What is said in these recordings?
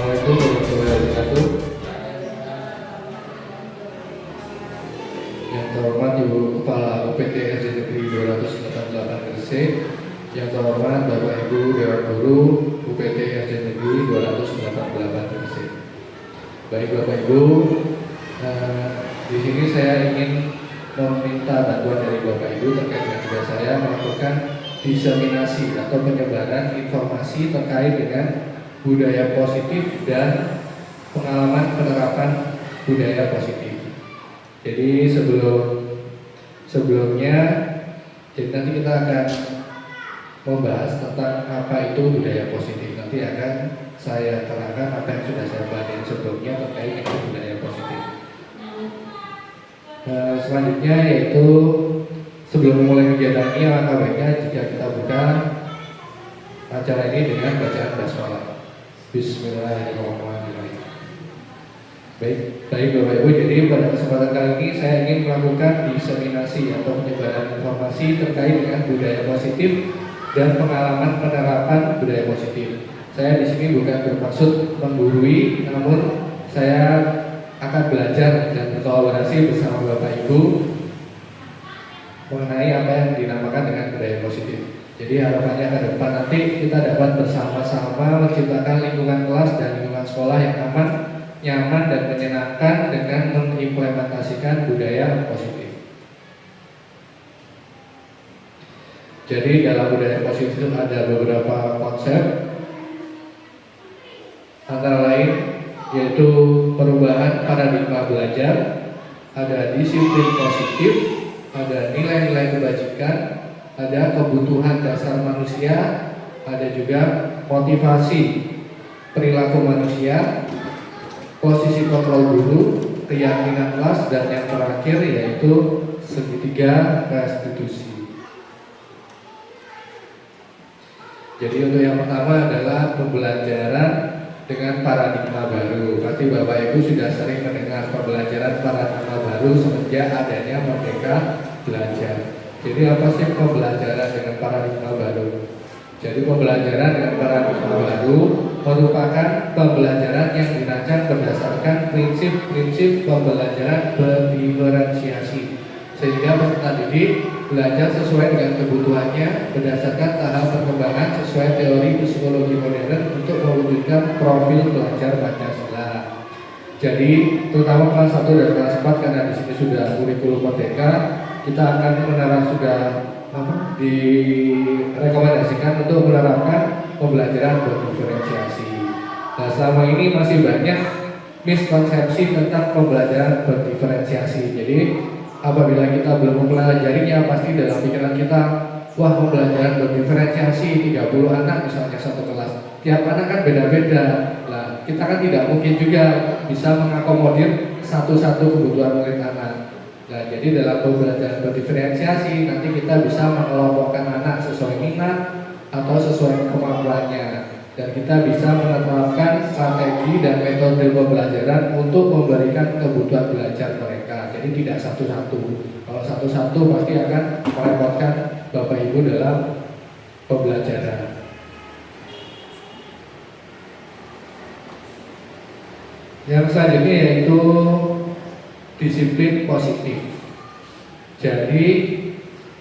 Assalamualaikum warahmatullahi wabarakatuh. Yang terhormat Ibu Kepala UPT SD Negeri 288 Gresik, yang terhormat Bapak Ibu Dewan Guru UPT SD Negeri 288 Gresik. Baik Bapak Ibu, di sini saya ingin meminta bantuan dari Bapak Ibu terkait dengan tugas saya melakukan diseminasi atau penyebaran informasi terkait dengan budaya positif dan pengalaman penerapan budaya positif. Jadi sebelumnya jadi nanti kita akan membahas tentang apa itu budaya positif. Nanti akan saya terangkan apa yang sudah saya bahas sebelumnya terkait dengan budaya positif. Selanjutnya yaitu sebelum memulai kegiatan ini, alangkah baiknya jika kita buka acara ini dengan bacaan basmalah. Bismillahirrahmanirrahim. Baik Bapak Ibu, jadi pada kesempatan kali ini saya ingin melakukan diseminasi atau penyebaran informasi terkait dengan budaya positif dan pengalaman penerapan budaya positif. Saya di sini bukan bermaksud menggurui, namun saya akan belajar dan berkolaborasi bersama Bapak Ibu mengenai apa yang dinamakan dengan budaya positif. Jadi harapannya ke depan nanti kita dapat bersama-sama menciptakan lingkungan kelas dan lingkungan sekolah yang aman, nyaman dan menyenangkan dengan mengimplementasikan budaya positif. Jadi dalam budaya positif ada beberapa konsep, antara lain yaitu perubahan paradigma belajar, ada disiplin positif, ada nilai-nilai kebajikan, ada kebutuhan dasar manusia, ada juga motivasi perilaku manusia, posisi kontrol guru, keyakinan kelas, dan yang terakhir yaitu segitiga restitusi. Jadi untuk yang pertama adalah pembelajaran dengan paradigma baru. Pasti Bapak Ibu sudah sering mendengar pembelajaran paradigma baru semenjak adanya Merdeka Belajar. Jadi apa sih pembelajaran dengan paradigma baru? Jadi pembelajaran dengan paradigma baru merupakan pembelajaran yang dirancang berdasarkan prinsip-prinsip pembelajaran berdiferensiasi, sehingga peserta didik belajar sesuai dengan kebutuhannya berdasarkan tahap perkembangan sesuai teori psikologi modern untuk mewujudkan profil pelajar Pancasila. Jadi terutama kelas 1 dan kelas 4 karena di sini sudah kurikulum merdeka, kita akan direkomendasikan untuk menerapkan pembelajaran berdiferensiasi. Nah, selama ini masih banyak miskonsepsi tentang pembelajaran berdiferensiasi. Jadi apabila kita belum mempelajarinya, pasti dalam pikiran kita, wah pembelajaran berdiferensiasi 30 anak misalnya satu kelas, tiap anak kan beda-beda. Nah, kita kan tidak mungkin juga bisa mengakomodir satu-satu kebutuhan murid anak. Nah, jadi dalam pembelajaran berdiferensiasi nanti kita bisa mengelompokkan anak sesuai minat atau sesuai kemampuannya, dan kita bisa menerapkan strategi dan metode pembelajaran untuk memberikan kebutuhan belajar mereka. Jadi tidak satu-satu. Kalau satu-satu pasti akan merepotkan Bapak Ibu dalam pembelajaran. Yang selanjutnya yaitu disiplin positif. Jadi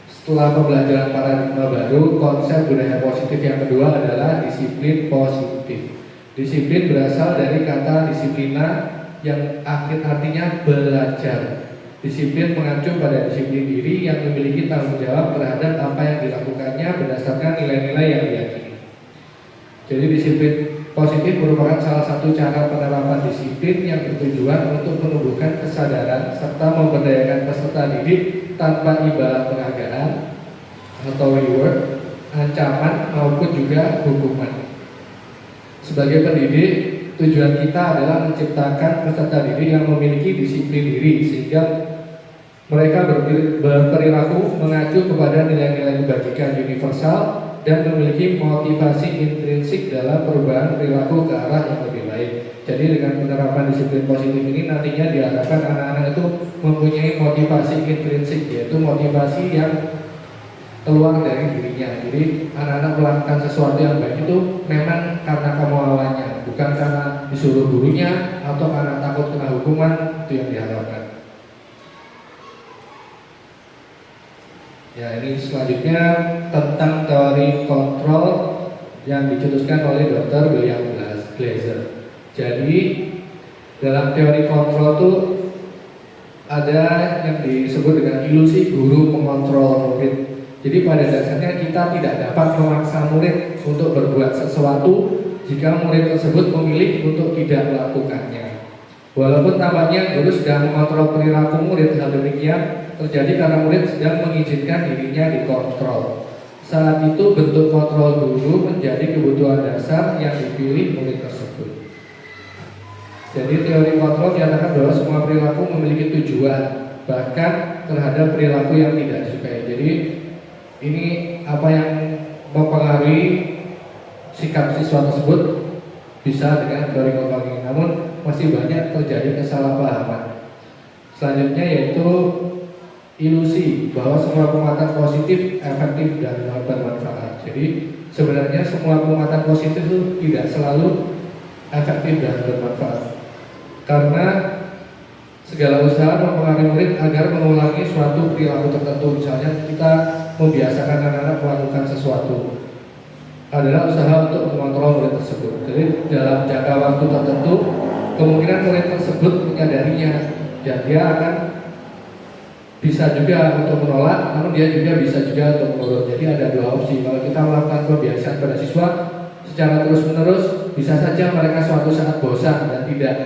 setelah pembelajaran paradigma baru, konsep budaya positif yang kedua adalah disiplin positif. Disiplin berasal dari kata disiplina yang artinya belajar. Disiplin mengacu pada disiplin diri yang memiliki tanggung jawab terhadap apa yang dilakukannya berdasarkan nilai-nilai yang diyakini. Jadi disiplin positif merupakan salah satu cara penerapan disiplin yang bertujuan untuk menumbuhkan kesadaran serta memberdayakan peserta didik tanpa imbalan penghargaan atau reward, ancaman maupun juga hukuman. Sebagai pendidik, tujuan kita adalah menciptakan peserta didik yang memiliki disiplin diri sehingga mereka berperilaku mengacu kepada nilai-nilai kebajikan universal dan memiliki motivasi intrinsik dalam perubahan perilaku ke arah yang lebih baik. Jadi dengan penerapan disiplin positif ini nantinya diharapkan anak-anak itu mempunyai motivasi intrinsik, yaitu motivasi yang keluar dari dirinya. Jadi anak-anak melakukan sesuatu yang baik itu memang karena kemauannya, bukan karena disuruh gurunya atau karena takut kena hukuman. Itu yang diharapkan. Ya, ini selanjutnya tentang teori kontrol yang dicetuskan oleh Dr. William Glasser. Jadi dalam teori kontrol itu ada yang disebut dengan ilusi guru mengontrol murid. Jadi pada dasarnya kita tidak dapat memaksa murid untuk berbuat sesuatu jika murid tersebut memilih untuk tidak melakukannya. Walaupun tampaknya guru sedang mengontrol perilaku murid, hal demikian terjadi karena murid sedang mengizinkan dirinya dikontrol. Saat itu bentuk kontrol guru menjadi kebutuhan dasar yang dipilih murid tersebut. Jadi teori kontrol menyatakan bahwa semua perilaku memiliki tujuan, bahkan terhadap perilaku yang tidak disukai. Jadi ini apa yang mempengaruhi sikap siswa tersebut bisa dengan teori kontrol ini. Namun masih banyak terjadi kesalahpahaman. Selanjutnya yaitu ilusi bahwa semua penguatan positif efektif dan bermanfaat. Jadi sebenarnya semua penguatan positif itu tidak selalu efektif dan bermanfaat, karena segala usaha mempengaruhi murid agar mengulangi suatu perilaku tertentu. Misalnya kita membiasakan anak-anak melakukan sesuatu adalah usaha untuk mengontrol murid tersebut. Jadi dalam jangka waktu tertentu kemungkinan murid tersebut menyadarinya dan dia akan bisa juga untuk menolak, namun dia juga bisa juga untuk menurut. Jadi ada dua opsi. Kalau kita melakukan kebiasaan pada siswa secara terus-menerus, bisa saja mereka suatu saat bosan dan tidak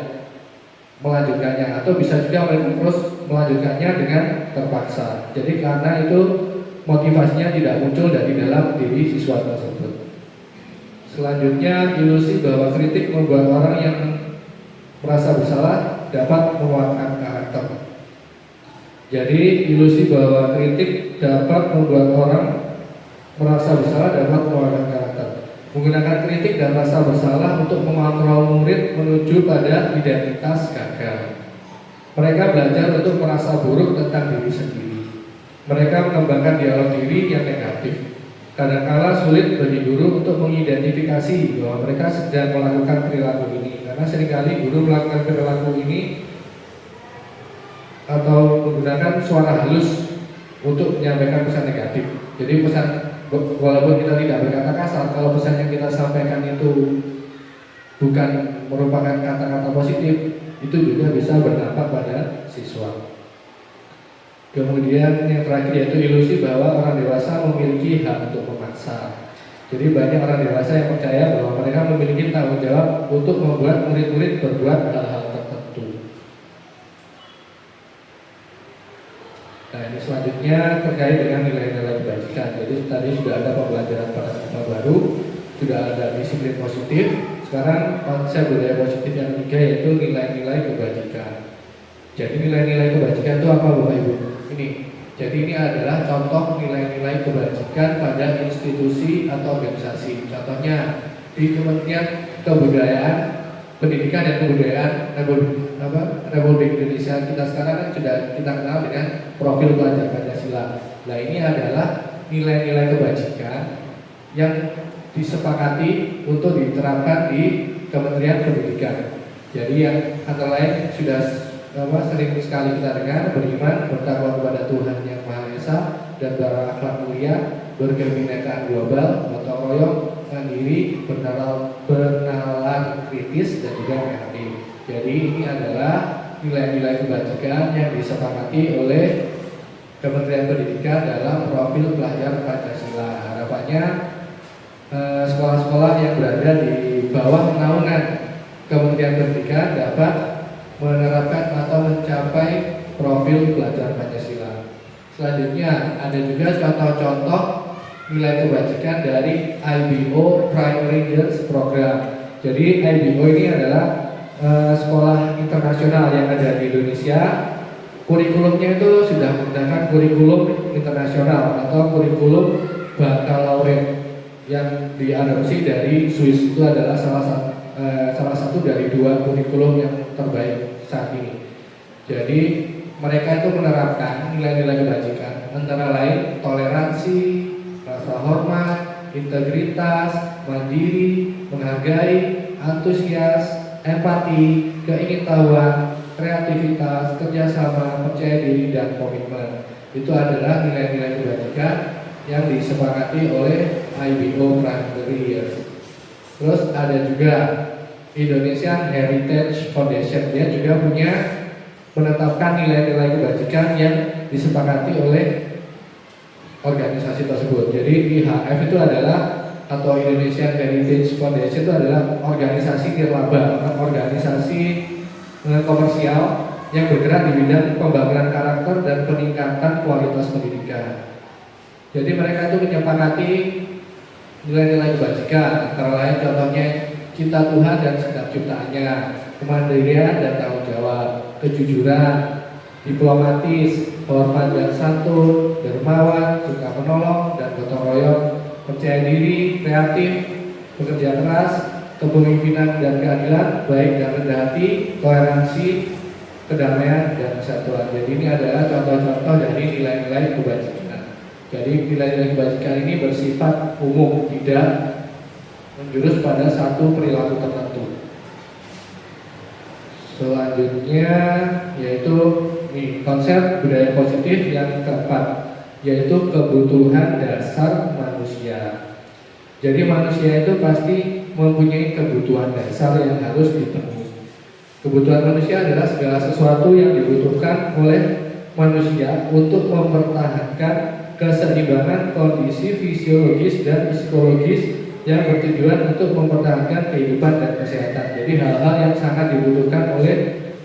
melanjutkannya, atau bisa juga mereka terus melanjutkannya dengan terpaksa. Jadi karena itu motivasinya tidak muncul dari dalam diri siswa tersebut. Selanjutnya ilusi bahwa kritik membuat orang yang merasa bersalah dapat menguatkan karakter. Jadi ilusi bahwa kritik dapat membuat orang merasa bersalah dapat menguatkan karakter. Menggunakan kritik dan rasa bersalah untuk mengontrol murid menuju pada identitas gagal. Mereka belajar untuk merasa buruk tentang diri sendiri. Mereka mengembangkan dialog diri yang negatif. Kadangkala sulit bagi guru untuk mengidentifikasi bahwa mereka sedang melakukan perilaku ini, karena seringkali guru melakukan perilaku ini atau menggunakan suara halus untuk menyampaikan pesan negatif. Jadi pesan, walaupun kita tidak berkata kasar, kalau pesan yang kita sampaikan itu bukan merupakan kata-kata positif, itu juga bisa berdampak pada siswa. Kemudian yang terakhir yaitu ilusi bahwa orang dewasa memiliki hak untuk memaksa. Jadi banyak orang dewasa yang percaya bahwa mereka memiliki tanggung jawab untuk membuat murid-murid berbuat hal-hal tertentu. Nah, ini selanjutnya terkait dengan nilai-nilai kebajikan. Jadi tadi sudah ada pembelajaran paradigma baru, sudah ada disiplin positif. Sekarang konsep budaya positif yang ketiga yaitu nilai-nilai kebajikan. Jadi nilai-nilai kebajikan itu apa, Bapak Ibu? Ini. Jadi ini adalah contoh nilai-nilai kebajikan pada institusi atau organisasi. Contohnya di Kementerian Kebudayaan, Pendidikan dan Kebudayaan Republik Indonesia kita sekarang kan sudah kita kenal dengan profil pelajar Pancasila. Nah, ini adalah nilai-nilai kebajikan yang disepakati untuk diterapkan di Kementerian Pendidikan. Jadi yang antara lain sudah sering sekali kita dengar: beriman, bertakwa kepada Tuhan Yang Maha Esa, dan berakhlak mulia, berkebinekaan global, gotong royong, mandiri, bernalar kritis, dan juga kreatif. Jadi ini adalah nilai-nilai kebajikan yang disepakati oleh Kementerian Pendidikan dalam profil pelajar Pancasila. Harapannya sekolah-sekolah yang berada di bawah naungan Kementerian Pendidikan dapat menerapkan atau mencapai profil pelajar Pancasila. Selanjutnya ada juga contoh-contoh nilai kebajikan dari IBO Primary Girls Program. Jadi IBO ini adalah sekolah internasional yang ada di Indonesia. Kurikulumnya itu sudah menggunakan kurikulum internasional atau kurikulum bakalaureat yang diadopsi dari Swiss. Itu adalah salah satu dari dua kurikulum yang terbaik saat ini. Jadi mereka itu menerapkan nilai-nilai kebajikan antara lain toleransi, rasa hormat, integritas, mandiri, menghargai, antusias, empati, keingintahuan, kreativitas, kerjasama, percaya diri, dan komitmen. Itu adalah nilai-nilai kebajikan yang disepakati oleh IBO Primary Years. Terus ada juga Indonesian Heritage Foundation, dia juga punya menetapkan nilai-nilai kebajikan yang disepakati oleh organisasi tersebut. Jadi IHF itu adalah, atau Indonesian Heritage Foundation itu adalah organisasi nirlaba, organisasi komersial yang bergerak di bidang pembangunan karakter dan peningkatan kualitas pendidikan. Jadi mereka itu menyepakati nilai-nilai kebajikan, antara lain contohnya cinta Tuhan dan segala ciptaannya, kemandirian dan tanggung jawab, kejujuran, diplomatis, hormat dan santun, dermawan, suka menolong dan gotong royong, percaya diri, kreatif, bekerja keras, kepemimpinan dan keadilan, baik dan rendah hati, toleransi, kedamaian dan kesatuan. Jadi ini adalah contoh-contoh dari nilai-nilai kebajikan. Jadi nilai-nilai kebajikan ini bersifat umum, tidak menjurus pada satu perilaku tertentu. Selanjutnya yaitu konsep budaya positif yang keempat, yaitu kebutuhan dasar manusia. Jadi manusia itu pasti mempunyai kebutuhan dasar yang harus dipenuhi. Kebutuhan manusia adalah segala sesuatu yang dibutuhkan oleh manusia untuk mempertahankan keseimbangan kondisi fisiologis dan psikologis yang bertujuan untuk mempertahankan kehidupan dan kesehatan. Jadi hal-hal yang sangat dibutuhkan oleh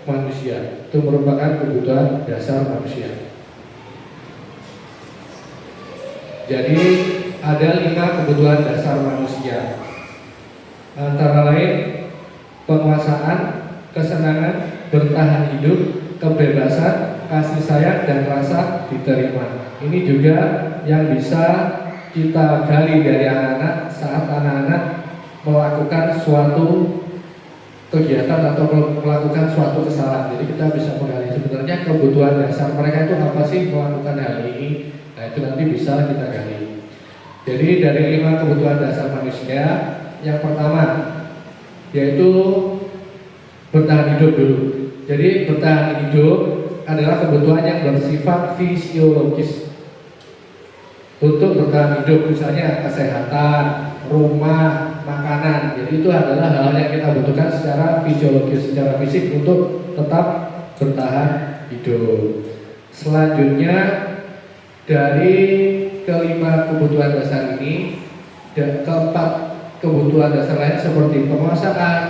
manusia itu merupakan kebutuhan dasar manusia. Jadi ada 5 kebutuhan dasar manusia, antara lain penguasaan, kesenangan, bertahan hidup, kebebasan, kasih sayang, dan rasa diterima. Ini juga yang bisa kita gali dari anak-anak saat anak-anak melakukan suatu kegiatan atau melakukan suatu kesalahan. Jadi kita bisa menggali sebenarnya kebutuhan dasar mereka itu apa sih melakukan hal ini. Nah itu nanti bisa kita gali. Jadi dari 5 kebutuhan dasar manusia, yang pertama yaitu bertahan hidup dulu. Jadi bertahan hidup adalah kebutuhan yang bersifat fisiologis. Untuk bertahan hidup misalnya kesehatan, rumah, makanan. Jadi itu adalah hal yang kita butuhkan secara fisiologis, secara fisik untuk tetap bertahan hidup. Selanjutnya dari kelima kebutuhan dasar ini, dan keempat kebutuhan dasar lain seperti penguasaan,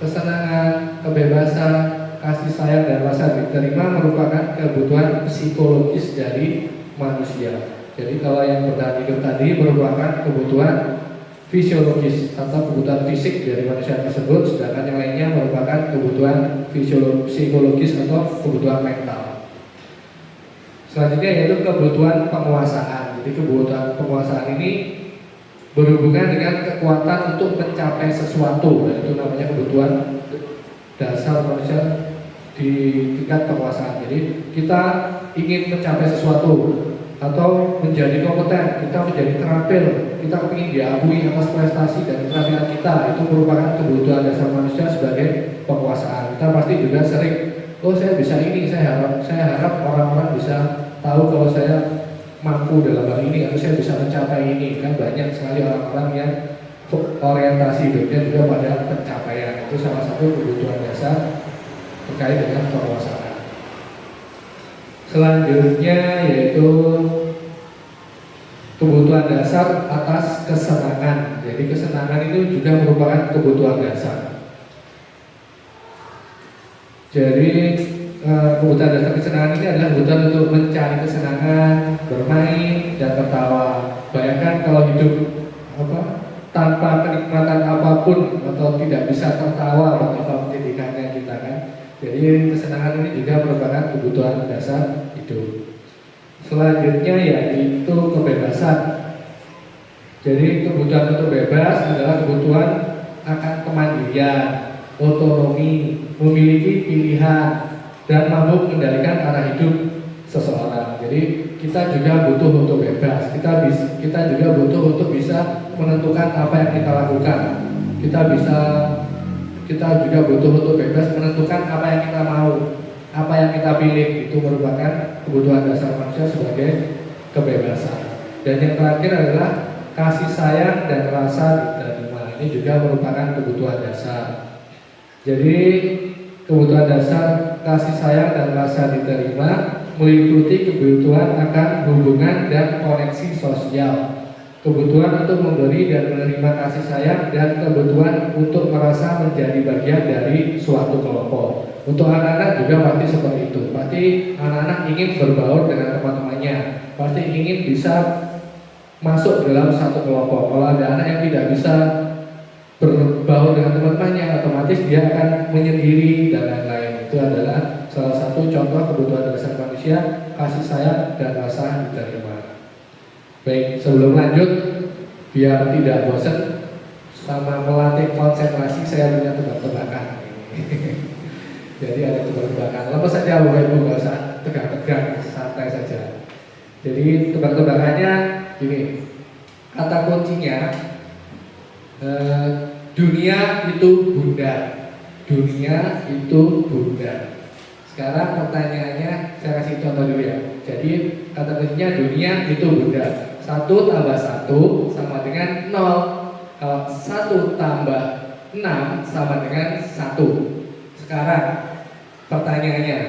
kesenangan, kebebasan, kasih sayang, dan rasa diterima merupakan kebutuhan psikologis dari manusia. Jadi kalau yang bertahan hidup tadi merupakan kebutuhan fisiologis atau kebutuhan fisik dari manusia tersebut, sedangkan yang lainnya merupakan kebutuhan psikologis atau kebutuhan mental. Selanjutnya yaitu kebutuhan penguasaan. Jadi kebutuhan penguasaan ini berhubungan dengan kekuatan untuk mencapai sesuatu, yaitu namanya kebutuhan dasar manusia di tingkat penguasaan. Jadi kita ingin mencapai sesuatu atau menjadi kompeten, kita menjadi terampil, kita ingin diakui atas prestasi dan keterampilan kita, itu merupakan kebutuhan dasar manusia sebagai penguasaan. Kita pasti juga sering, oh saya bisa ini, saya harap orang-orang bisa tahu kalau saya mampu dalam hal ini, atau saya bisa mencapai ini. Kan banyak sekali orang-orang yang orientasi hidupnya juga pada pencapaian. Itu salah satu kebutuhan dasar terkait dengan penguasaan. Selanjutnya yaitu kebutuhan dasar atas kesenangan. Jadi kesenangan itu juga merupakan kebutuhan dasar. Jadi kebutuhan dasar kesenangan ini adalah kebutuhan untuk mencari kesenangan, bermain, dan tertawa. Bayangkan kalau hidup tanpa kenikmatan apapun atau tidak bisa tertawa, betapa pendidikannya kita kan. Jadi kesenangan ini juga merupakan kebutuhan dasar hidup. Selanjutnya yaitu kebebasan. Jadi kebutuhan untuk bebas adalah kebutuhan akan kemandirian, otonomi, memiliki pilihan, dan mampu mengendalikan arah hidup seseorang. Jadi kita juga butuh untuk bebas. Kita juga butuh untuk bisa menentukan apa yang kita lakukan. Kita bisa kita juga butuh untuk bebas menentukan apa yang kita mau, apa yang kita pilih. Itu merupakan kebutuhan dasar manusia sebagai kebebasan. Dan yang terakhir adalah kasih sayang dan rasa diterima. Ini juga merupakan kebutuhan dasar. Jadi kebutuhan dasar kasih sayang dan rasa diterima meliputi kebutuhan akan hubungan dan koneksi sosial, kebutuhan untuk memberi dan menerima kasih sayang, dan kebutuhan untuk merasa menjadi bagian dari suatu kelompok. Untuk anak-anak juga pasti seperti itu. Pasti anak-anak ingin berbaur dengan teman-temannya, pasti ingin bisa masuk dalam satu kelompok. Kalau ada anak yang tidak bisa berbaur dengan teman-temannya, otomatis dia akan menyendiri dan lain-lain. Itu adalah salah satu contoh kebutuhan dasar manusia, kasih sayang dan rasa diterima. Baik, sebelum lanjut, biar tidak bosan sama melatih konsentrasi, saya punya tebak-tebakan. Jadi ada tebak-tebakan. Lepas saja Bapak Ibu, nggak usah tegang-tegang, santai saja. Jadi tebak-tebakannya ini, kata kuncinya dunia itu bunda. Dunia itu bunda. Sekarang pertanyaannya saya kasih contoh dulu ya. Jadi kata kuncinya dunia itu bunda. 1 tambah 1 sama dengan 0. Kalau 1 tambah 6 sama dengan 1. Sekarang pertanyaannya,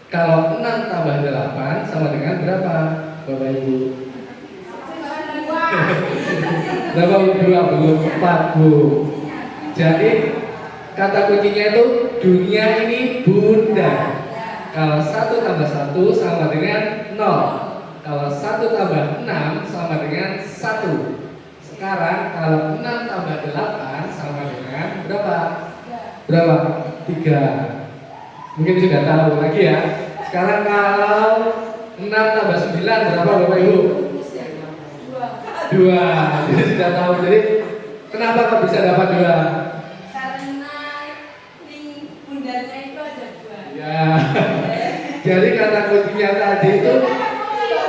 kalau 6 tambah 8 sama dengan berapa, Bapak Ibu? Berapa Bu? 24 Bu. Jadi kata kuncinya itu dunia ini bunda. Kalau 1 tambah 1 sama dengan 0. Kalau 1 tambah 6 sama dengan 1. Sekarang kalau 6 tambah 8 sama dengan berapa? Berapa? 3. Mungkin sudah tahu lagi ya. Sekarang kalau 6 tambah 9 berapa Bapak Ibu? 2. Jadi sudah tahu. Jadi kenapa kok bisa dapat 2? Karena ring bundanya itu ada 2. Ya. Jadi kata kuncinya tadi itu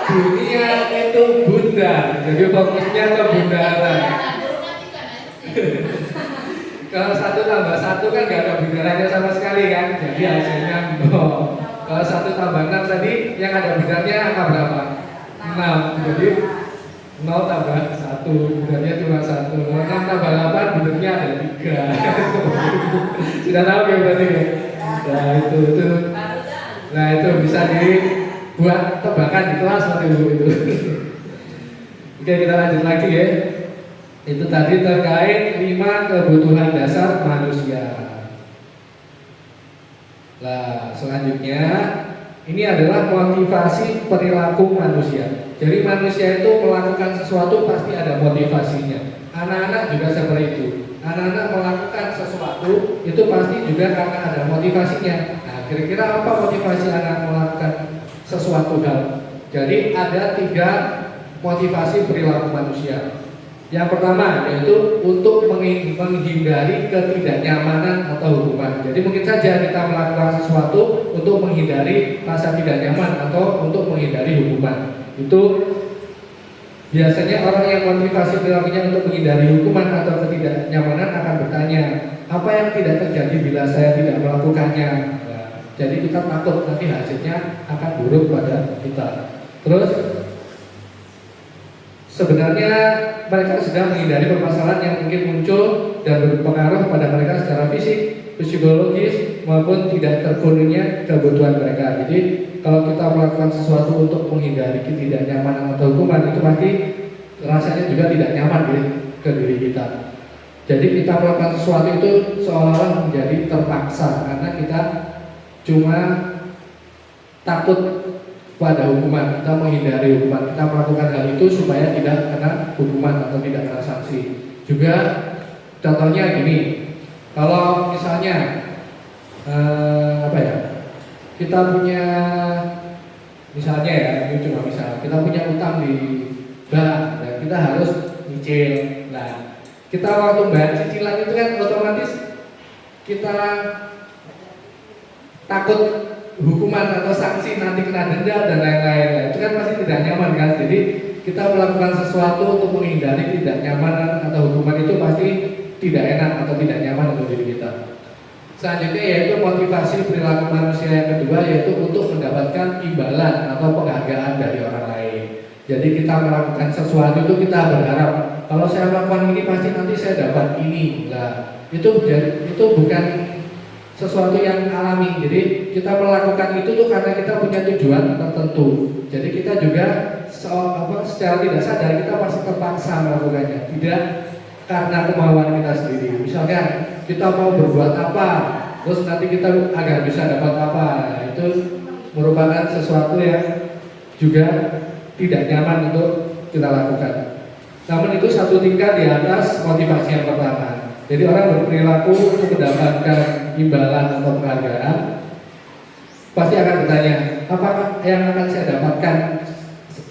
dunia itu bunda. Jadi fokusnya ke bundaran. Kalau 1 tambah 1 kan gak ada bundarannya sama sekali kan. Jadi hasilnya 0. Kalau 1 tambah 6 tadi yang ada bundarannya angka berapa? 6. Jadi 0 tambah 1, bundarnya cuma 1. 6 tambah 8, bundarnya ada 3. Sudah tahu ya berarti ya? Nah itu. Nah itu bisa dibuat tebakan di kelas waktu itu. Oke, kita lanjut lagi ya. Itu tadi terkait 5 kebutuhan dasar manusia. Nah selanjutnya ini adalah motivasi perilaku manusia. Jadi manusia itu melakukan sesuatu pasti ada motivasinya. Anak-anak juga seperti itu. Anak-anak melakukan sesuatu itu pasti juga karena ada motivasinya. Nah, kira-kira apa motivasi anak melakukan sesuatu hal? Jadi ada 3 motivasi perilaku manusia. Yang pertama yaitu untuk menghindari ketidaknyamanan atau hukuman. Jadi mungkin saja kita melakukan sesuatu untuk menghindari rasa tidak nyaman atau untuk menghindari hukuman. Itu biasanya orang yang motivasi perilakunya untuk menghindari hukuman atau ketidaknyamanan akan bertanya, apa yang tidak terjadi bila saya tidak melakukannya? Nah, jadi kita takut nanti hasilnya akan buruk pada kita. Terus sebenarnya mereka sedang menghindari permasalahan yang mungkin muncul dan berpengaruh pada mereka secara fisik, psikologis maupun tidak terpenuhinya kebutuhan mereka. Jadi kalau kita melakukan sesuatu untuk menghindari ketidaknyamanan atau hukuman, itu pasti rasanya juga tidak nyaman ke diri kita. Jadi kita melakukan sesuatu itu seolah-olah menjadi terpaksa karena kita cuma takut pada hukuman, kita menghindari hukuman, kita melakukan hal itu supaya tidak kena hukuman atau tidak kena sanksi. Juga contohnya gini, kalau misalnya kita punya misalnya ya, ini cuma misal, kita punya utang di bank dan kita harus nyicil. Nah, kita waktu bayar cicilan itu kan otomatis kita takut hukuman atau sanksi nanti kena denda dan lain-lain. Itu kan pasti tidak nyaman kan. Jadi kita melakukan sesuatu untuk menghindari tidak nyamanan atau hukuman itu pasti tidak enak atau tidak nyaman untuk diri kita. Selanjutnya yaitu motivasi perilaku manusia yang kedua, yaitu untuk mendapatkan imbalan atau penghargaan dari orang lain. Jadi kita melakukan sesuatu itu kita berharap kalau saya melakukan ini pasti nanti saya dapat ini. Nah, itu bukan sesuatu yang alami. Jadi kita melakukan itu tuh karena kita punya tujuan tertentu. Jadi kita juga secara tidak sadar kita pasti terpaksa melakukannya, tidak karena kemauan kita sendiri. Misalkan kita mau berbuat apa, terus nanti kita agar bisa dapat apa, nah, itu merupakan sesuatu yang juga tidak nyaman untuk kita lakukan. Namun itu satu tingkat di atas motivasi yang pertama. Jadi orang berperilaku untuk mendapatkan imbalan atau penghargaan pasti akan bertanya, apakah yang akan saya dapatkan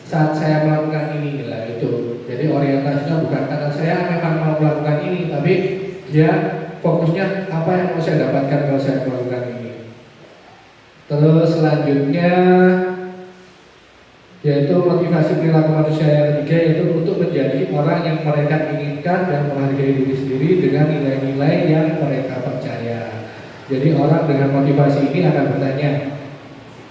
saat saya melakukan ini? Lah itu. Jadi orientasinya bukan karena saya memang mau melakukan ini, tapi dia fokusnya apa yang mau saya dapatkan kalau saya melakukan ini. Terus selanjutnya yaitu motivasi perilaku manusia yang ketiga, yaitu untuk menjadi orang yang mereka inginkan dan menghargai diri sendiri dengan nilai-nilai yang mereka percaya. Jadi orang dengan motivasi ini akan bertanya,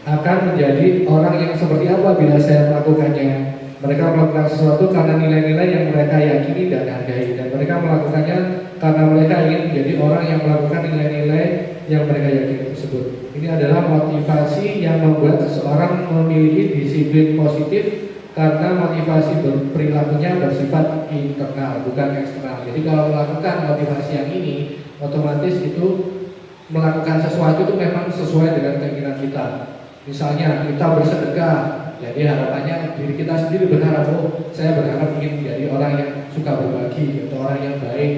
akan menjadi orang yang seperti apa bila saya melakukannya. Mereka melakukan sesuatu karena nilai-nilai yang mereka yakini dan hargai, dan mereka melakukannya karena mereka ingin menjadi orang yang melakukan nilai-nilai yang mereka yakini tersebut. Ini adalah motivasi yang membuat seseorang memiliki disiplin positif karena motivasi perilakunya bersifat internal, bukan eksternal. Jadi kalau melakukan motivasi yang ini, otomatis itu melakukan sesuatu itu memang sesuai dengan keinginan kita. Misalnya kita bersedekah, jadi harapannya diri kita sendiri berharap, oh saya berharap ingin menjadi orang yang suka berbagi, atau orang yang baik,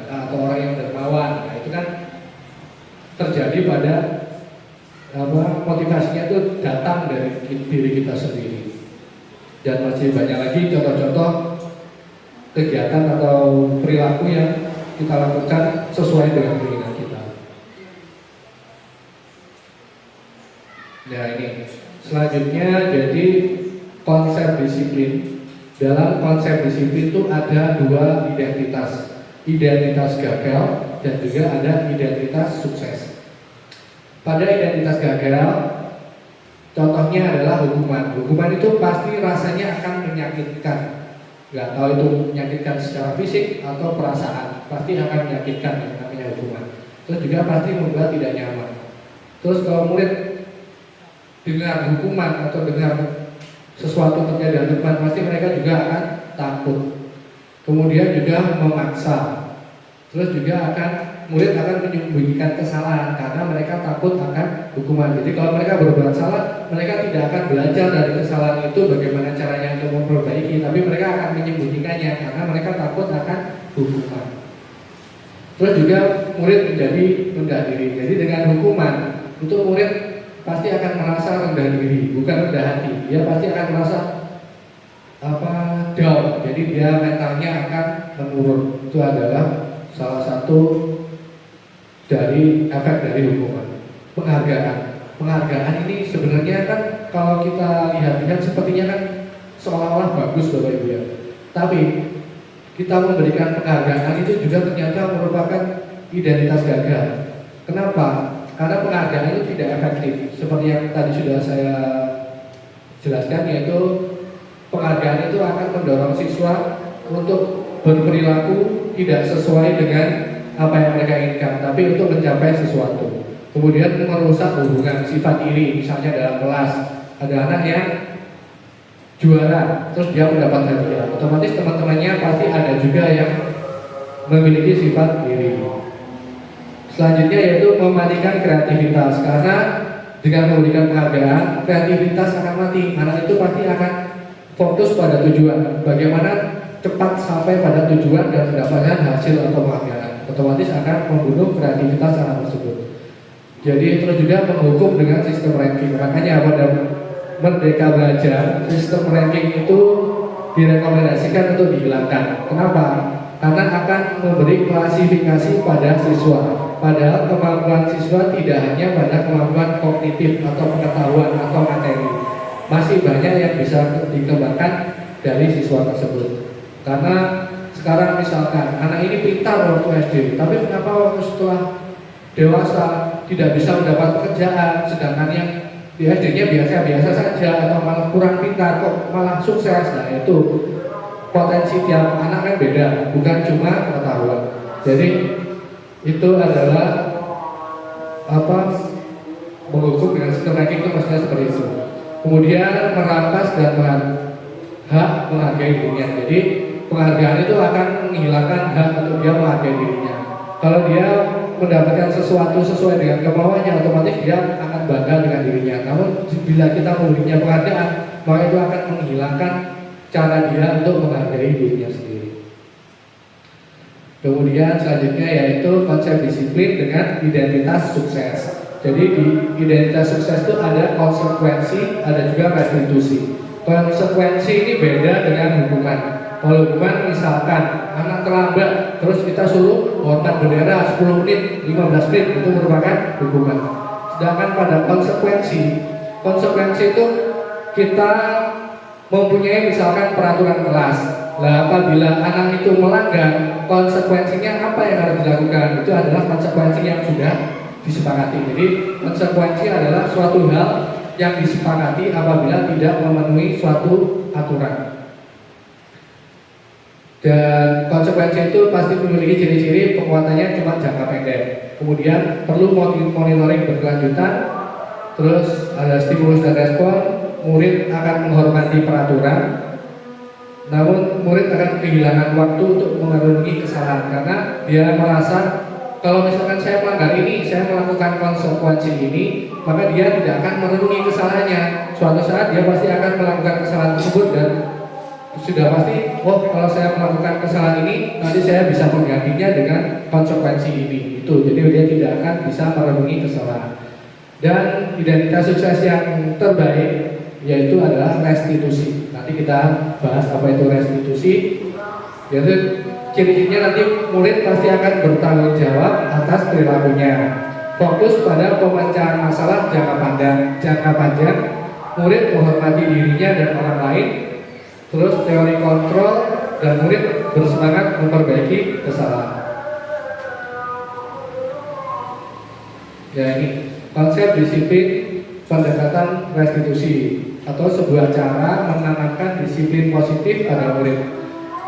atau orang yang dermawan. Nah itu kan terjadi pada motivasinya itu datang dari diri kita sendiri. Dan masih banyak lagi contoh-contoh kegiatan atau perilaku yang kita lakukan sesuai dengan keinginan kita. Nah ini selanjutnya, jadi konsep disiplin. Dalam konsep disiplin itu ada dua identitas, identitas gagal dan juga ada identitas sukses. Pada identitas gagal, contohnya adalah hukuman. Hukuman itu pasti rasanya akan menyakitkan. Gak tahu itu menyakitkan secara fisik atau perasaan, pasti akan menyakitkan yang namanya hukuman. Terus juga pasti membuat tidak nyaman. Terus kalau murid dengar hukuman atau dengar sesuatu terjadi dalam hukuman, pasti mereka juga akan takut. Kemudian juga memaksa. Terus juga murid akan menyembunyikan kesalahan karena mereka takut akan hukuman. Jadi kalau mereka berbuat salah, mereka tidak akan belajar dari kesalahan itu bagaimana caranya untuk memperbaiki, tapi mereka akan menyembunyikannya karena mereka takut akan hukuman. Terus juga murid menjadi rendah diri. Jadi dengan hukuman itu murid pasti akan merasa rendah diri, bukan rendah hati. Dia pasti akan merasa down. Jadi dia mentalnya akan menurun. Itu adalah salah satu dari efek dari hukuman. Penghargaan ini sebenarnya kan kalau kita lihat-lihat sepertinya kan seolah-olah bagus Bapak Ibu ya. Tapi kita memberikan penghargaan itu juga ternyata merupakan identitas gagal. Kenapa? Karena penghargaan itu tidak efektif. Seperti yang tadi sudah saya jelaskan, yaitu penghargaan itu akan mendorong siswa untuk berperilaku tidak sesuai dengan apa yang mereka inginkan, tapi untuk mencapai sesuatu. Kemudian merusak hubungan, sifat iri. Misalnya dalam kelas ada anak yang juara, terus dia mendapat hadiah, otomatis teman-temannya pasti ada juga yang memiliki sifat iri. Selanjutnya yaitu mematikan kreativitas, karena dengan memberikan penghargaan, kreativitas akan mati. Anak itu pasti akan fokus pada tujuan, bagaimana cepat sampai pada tujuan dan mendapatkan hasil atau penghargaan. Otomatis akan membunuh kreativitas anak tersebut. Jadi terus juga menghukum dengan sistem ranking. Makanya pada Merdeka Belajar, sistem ranking itu direkomendasikan untuk dihilangkan. Kenapa? Karena akan memberi klasifikasi pada siswa. Padahal kemampuan siswa tidak hanya pada kemampuan kognitif atau pengetahuan atau materi. Masih banyak yang bisa dikembangkan dari siswa tersebut. Karena Sekarang misalkan anak ini pintar waktu SD, tapi kenapa waktu setelah dewasa tidak bisa mendapat pekerjaan, sedangkan yang di SD-nya biasa-biasa saja atau malah kurang pintar kok malah sukses. Nah itu potensi tiap anak kan beda, bukan cuma pengetahuan. Jadi itu adalah apa, menghukum dengan sistem ranking itu maksudnya seperti itu. Kemudian merampas dan hak menghargai dirinya. Jadi penghargaan itu akan menghilangkan hak untuk dia menghargai dirinya. Kalau dia mendapatkan sesuatu sesuai dengan kemauannya, otomatis dia akan bangga dengan dirinya. Namun bila kita memberinya penghargaan, maka itu akan menghilangkan cara dia untuk menghargai dirinya sendiri. Kemudian selanjutnya yaitu konsep disiplin dengan identitas sukses. Jadi di identitas sukses itu ada konsekuensi, ada juga restitusi. Konsekuensi ini beda dengan hukuman. Kalau hukuman misalkan anak terlambat, terus kita suruh hormat bendera 10 menit, 15 menit, itu merupakan hukuman. Sedangkan pada konsekuensi itu kita mempunyai misalkan peraturan kelas. Nah, apabila anak itu melanggar, konsekuensinya apa yang harus dilakukan? Itu adalah konsekuensi yang sudah disepakati. Jadi konsekuensi adalah suatu hal yang disepakati apabila tidak memenuhi suatu aturan. Dan konsekuensi itu pasti memiliki ciri-ciri penguatannya cuma jangka pendek. Kemudian perlu monitoring berkelanjutan. Terus ada stimulus dan respon. Murid akan menghormati peraturan. Namun murid akan kehilangan waktu untuk memenuhi kesalahan karena dia merasa kalau misalkan saya melanggar ini, saya melakukan konsekuensi ini, maka dia tidak akan memenuhi kesalahannya. Suatu saat dia pasti akan melakukan kesalahan tersebut dan sudah pasti, oh kalau saya melakukan kesalahan ini, nanti saya bisa menggantinya dengan konsekuensi ini. Itu, jadi dia tidak akan bisa memenuhi kesalahan. Dan identitas sukses yang terbaik yaitu adalah restitusi. Nanti kita bahas apa itu restitusi. Yaitu ciri-cirinya nanti murid pasti akan bertanggung jawab atas perilakunya. Fokus pada pemecahan masalah jangka panjang. Murid menghormati dirinya dan orang lain. Terus teori kontrol dan murid bersemangat memperbaiki kesalahan. Ya ini konsep disiplin pendekatan restitusi atau sebuah cara menanamkan disiplin positif pada murid.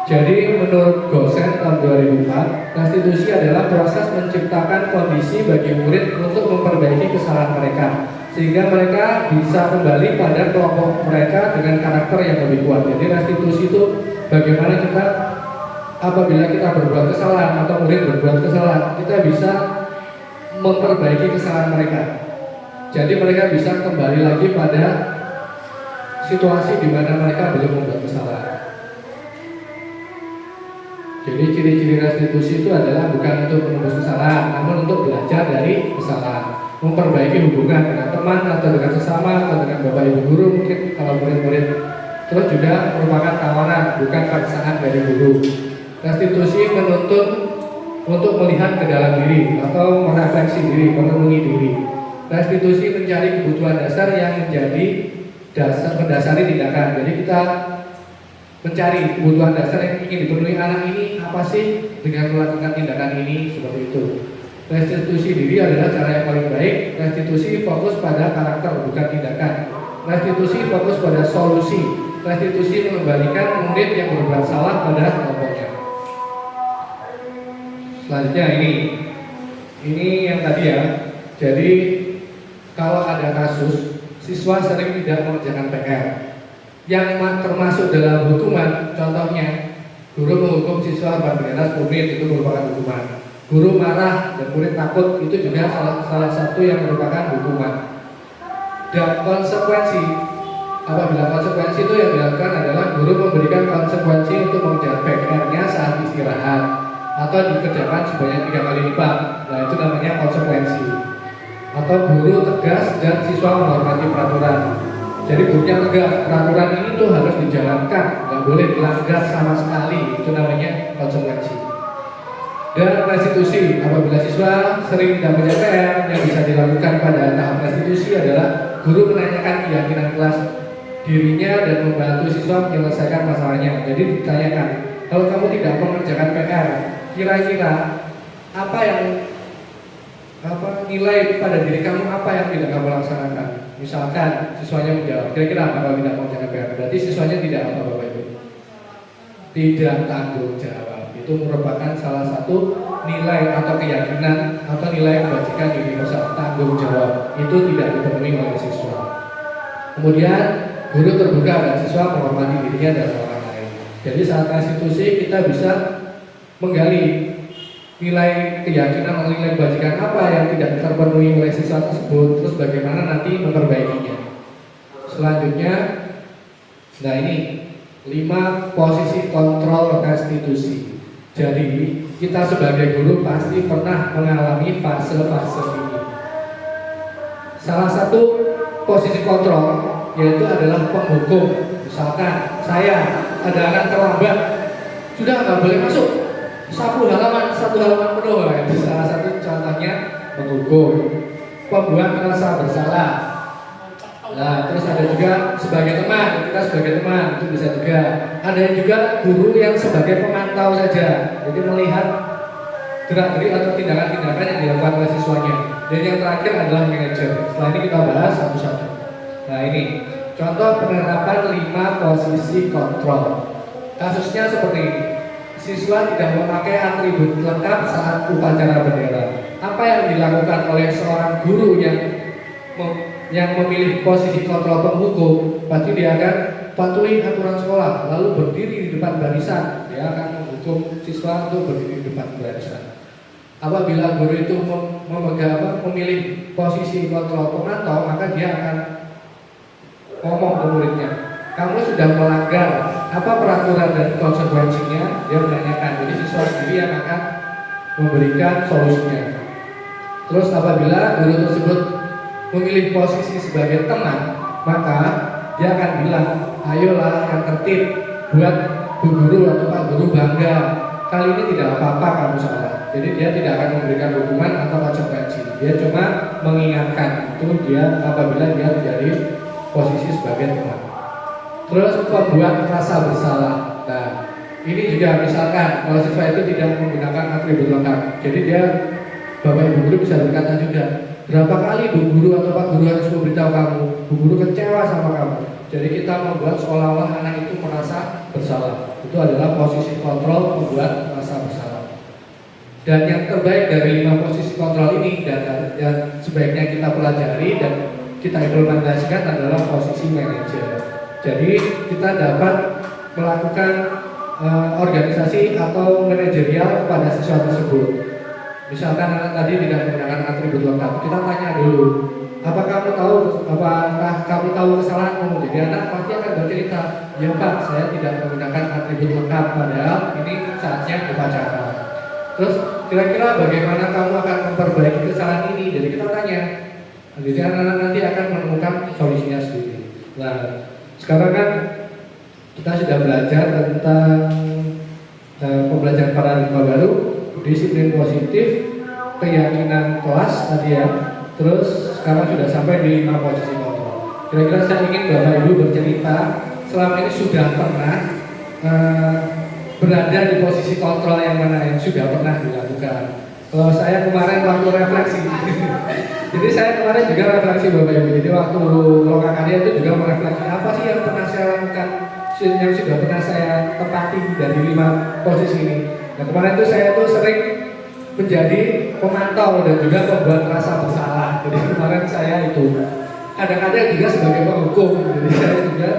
Jadi menurut Gosen tahun 2004, restitusi adalah proses menciptakan kondisi bagi murid untuk memperbaiki kesalahan mereka sehingga mereka bisa kembali pada kelompok mereka dengan karakter yang lebih kuat. Jadi restitusi itu bagaimana kita apabila kita berbuat kesalahan atau murid berbuat kesalahan, kita bisa memperbaiki kesalahan mereka. Jadi mereka bisa kembali lagi pada situasi di mana mereka belum membuat kesalahan. Jadi ciri-ciri restitusi itu adalah bukan untuk menembus kesalahan, namun untuk belajar dari kesalahan, memperbaiki hubungan dengan teman atau dengan sesama atau dengan bapak ibu guru mungkin kalau murid-murid. Terus juga merupakan tawaran, bukan paksaan dari guru. Restitusi menuntut untuk melihat ke dalam diri atau merefleksi diri, memenuhi diri. Restitusi mencari kebutuhan dasar yang menjadi mendasari tindakan. Jadi kita mencari kebutuhan dasar yang ingin dipenuhi anak ini apa sih dengan melakukan tindakan ini, seperti itu. Restitusi diri adalah cara yang paling baik. Restitusi fokus pada karakter bukan tindakan. Restitusi fokus pada solusi. Restitusi mengembalikan murid yang berbuat salah pada kelompoknya. Selanjutnya ini yang tadi ya. Jadi kalau ada kasus siswa sering tidak mengerjakan PR yang termasuk dalam hukuman, contohnya guru menghukum siswa berbendera 10 menit, itu merupakan hukuman. Guru marah dan murid takut, itu juga salah satu yang merupakan hukuman. Dan konsekuensi, apabila konsekuensi itu yang dilakukan adalah guru memberikan konsekuensi untuk mengerjakan PR-nya saat istirahat atau dikerjakan sebanyak 3 kali lipat. Nah itu namanya konsekuensi. Atau guru tegas dan siswa menghormati peraturan. Jadi gurunya tegas, peraturan ini tuh harus dijalankan, nggak boleh dilanggar sama sekali, itu namanya konsekuensi. Dan restitusi, apabila siswa sering tidak punya PR, yang bisa dilakukan pada tahap restitusi adalah guru menanyakan keyakinan kelas dirinya dan membantu siswa menyelesaikan masalahnya. Jadi ditanyakan, kalau kamu tidak mengerjakan PR, kira-kira apa yang nilai pada diri kamu apa yang tidak kamu laksanakan? Misalkan siswanya menjawab, kira-kira apa kalau tidak mengerjakan PR? Berarti siswanya tidak apa Bapak Ibu? Tidak tanggung jawab. Itu merupakan salah satu nilai atau keyakinan atau nilai kebajikan universal, tanggung jawab. Itu tidak dipenuhi oleh siswa. Kemudian guru terbuka dan siswa menghormati dirinya dan orang lain. Jadi saat restitusi kita bisa menggali nilai keyakinan atau nilai kebajikan apa yang tidak terpenuhi oleh siswa tersebut, terus bagaimana nanti memperbaikinya. Selanjutnya, nah ini 5 posisi kontrol restitusi. Jadi kita sebagai guru pasti pernah mengalami fase-fase ini. Salah satu posisi kontrol yaitu adalah penghukum. Misalkan saya ada anak terlambat, sudah nggak boleh masuk. Satu halaman penuh, itu salah satu contohnya menghukum. Pembuat merasa bersalah. Nah, terus ada juga sebagai teman, kita sebagai teman itu bisa juga. Ada juga guru yang sebagai pemantau saja, jadi melihat gerak-gerik atau tindakan-tindakan yang dilakukan oleh siswanya. Dan yang terakhir adalah manajer. Setelah ini kita bahas satu-satu. Nah ini contoh penerapan 5 posisi kontrol. Kasusnya seperti ini. Siswa tidak memakai atribut lengkap saat upacara bendera. Apa yang dilakukan oleh seorang guru yang memilih posisi kontrol penghukum? Pasti dia akan patuhi aturan sekolah, lalu berdiri di depan barisan. Dia akan menghukum siswa untuk berdiri di depan barisan. Apabila guru itu memilih posisi kontrol pemantau, maka dia akan ngomong ke muridnya, kamu sudah melanggar apa peraturan dan konsekuensinya. Dia menanyakan, jadi siswa sendiri yang akan memberikan solusinya. Terus apabila guru tersebut memilih posisi sebagai teman, maka dia akan bilang, ayolah yang tertib, buat Bu Guru atau Pak Guru bangga, kali ini tidak apa-apa kamu salah. Jadi dia tidak akan memberikan hukuman atau konsekuensi. Dia cuma mengingatkan itu dia apabila dia menjadi posisi sebagai teman. Terus pembuat rasa bersalah. Nah, ini juga misalkan kalau siswa itu tidak menggunakan atribut lengkap, jadi dia Bapak Ibu Guru bisa berkata juga, berapa kali Bu Guru atau Pak Guru harus memberitahu kamu, Bu Guru kecewa sama kamu. Jadi kita membuat seolah-olah anak itu merasa bersalah. Itu adalah posisi kontrol membuat rasa bersalah. Dan yang terbaik dari 5 posisi kontrol ini dan yang sebaiknya kita pelajari dan kita implementasikan adalah posisi manajer. Jadi kita dapat melakukan organisasi atau manajerial kepada siswa tersebut. Misalkan anak tadi tidak menggunakan atribut lengkap, kita tanya dulu, apakah kamu tahu kesalahanmu? Jadi anak pasti akan bercerita, ya Pak, saya tidak menggunakan atribut lengkap, padahal ini saatnya upacara. Terus kira-kira bagaimana kamu akan memperbaiki kesalahan ini? Jadi kita tanya, jadi anak-anak nanti akan menemukan solusinya sendiri. Nah, sekarang kan kita sudah belajar tentang pembelajaran paradigma baru, disiplin positif, keyakinan kelas tadi ya. Terus sekarang sudah sampai di 5 posisi kontrol. Kira-kira saya ingin Bapak Ibu bercerita selama ini sudah pernah berada di posisi kontrol yang mana yang sudah pernah dilakukan. Kalau saya kemarin waktu refleksi, jadi saya kemarin juga refleksi Bapak Ibu. Jadi waktu loka karya itu juga merefleksi apa sih yang pernah saya lakukan, yang sudah pernah saya tepati dari 5 posisi ini. Nah kemarin itu saya tuh sering menjadi pemantau dan juga membuat rasa bersalah. Jadi kemarin saya itu kadang-kadang juga sebagai penghukum. Jadi saya juga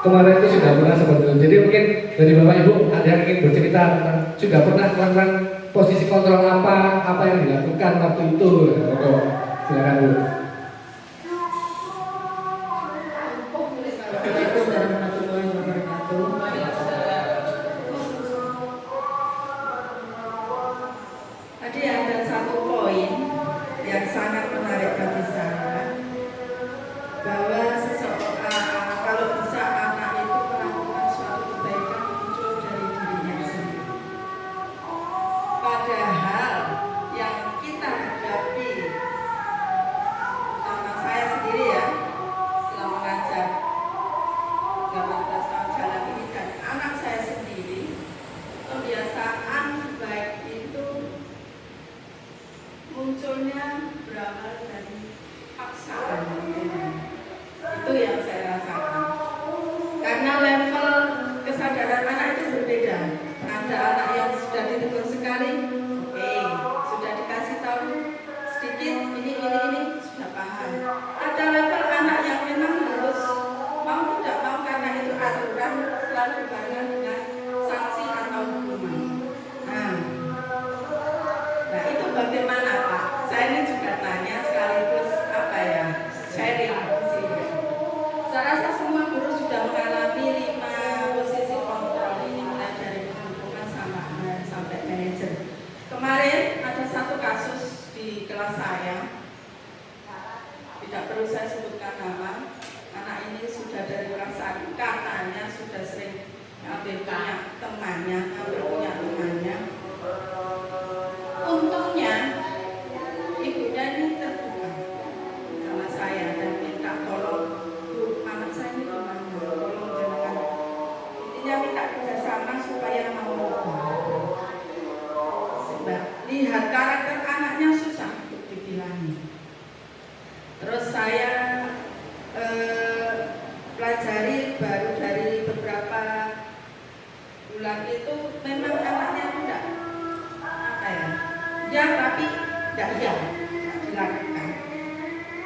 kemarin itu sudah pernah seperti itu. Jadi mungkin dari Bapak Ibu ada yang ingin bercerita tentang sudah pernah melakukan posisi kontrol apa yang dilakukan waktu itu. Silakan Bu. Assalamualaikum warahmatullahi wabarakatuh. Tadi ada satu poin yang sangat menarik bagi saya, bahwa kalau bisa anak itu melakukan suatu kebaikan muncul dari dirinya sendiri. Padahal yang kita hadapi, sama saya sendiri ya, setelah mengajar 18 tahun jalan ini dan anak saya sendiri, munculnya berawal dari paksaan. Itu yang saya rasakan. Karena level kesadaran anak itu berbeda. Ada anak yang sudah ditegur sekali, oke, sudah dikasih tahu sedikit, ini sudah paham. Ada level anak yang memang harus mau tidak mau karena itu aturan selalu berbarengan dengan sanksi atau hukuman. Nah itu bagaimana Pak? Saya ini juga tanya sekaligus sharing sih. Saya rasa semua guru sudah mengalami 5 posisi kontrol ini, mulai dari penghubungan sampai manajer. Kemarin ada satu kasus di kelas saya, tidak perlu saya sebutkan nama. Anak ini sudah dari perasaan katanya sudah sering punya temannya. Untungnya ibunya ini terbuka sama saya dan minta tolong, Bu, anak saya ini gimana? Tolong jangan. Intinya minta kerjasama supaya mau sebab lihat karakter anaknya susah untuk dibilangin. Terus saya pelajari baru dari beberapa bulan itu memang anaknya tidak ya tapi tidak dilakukan.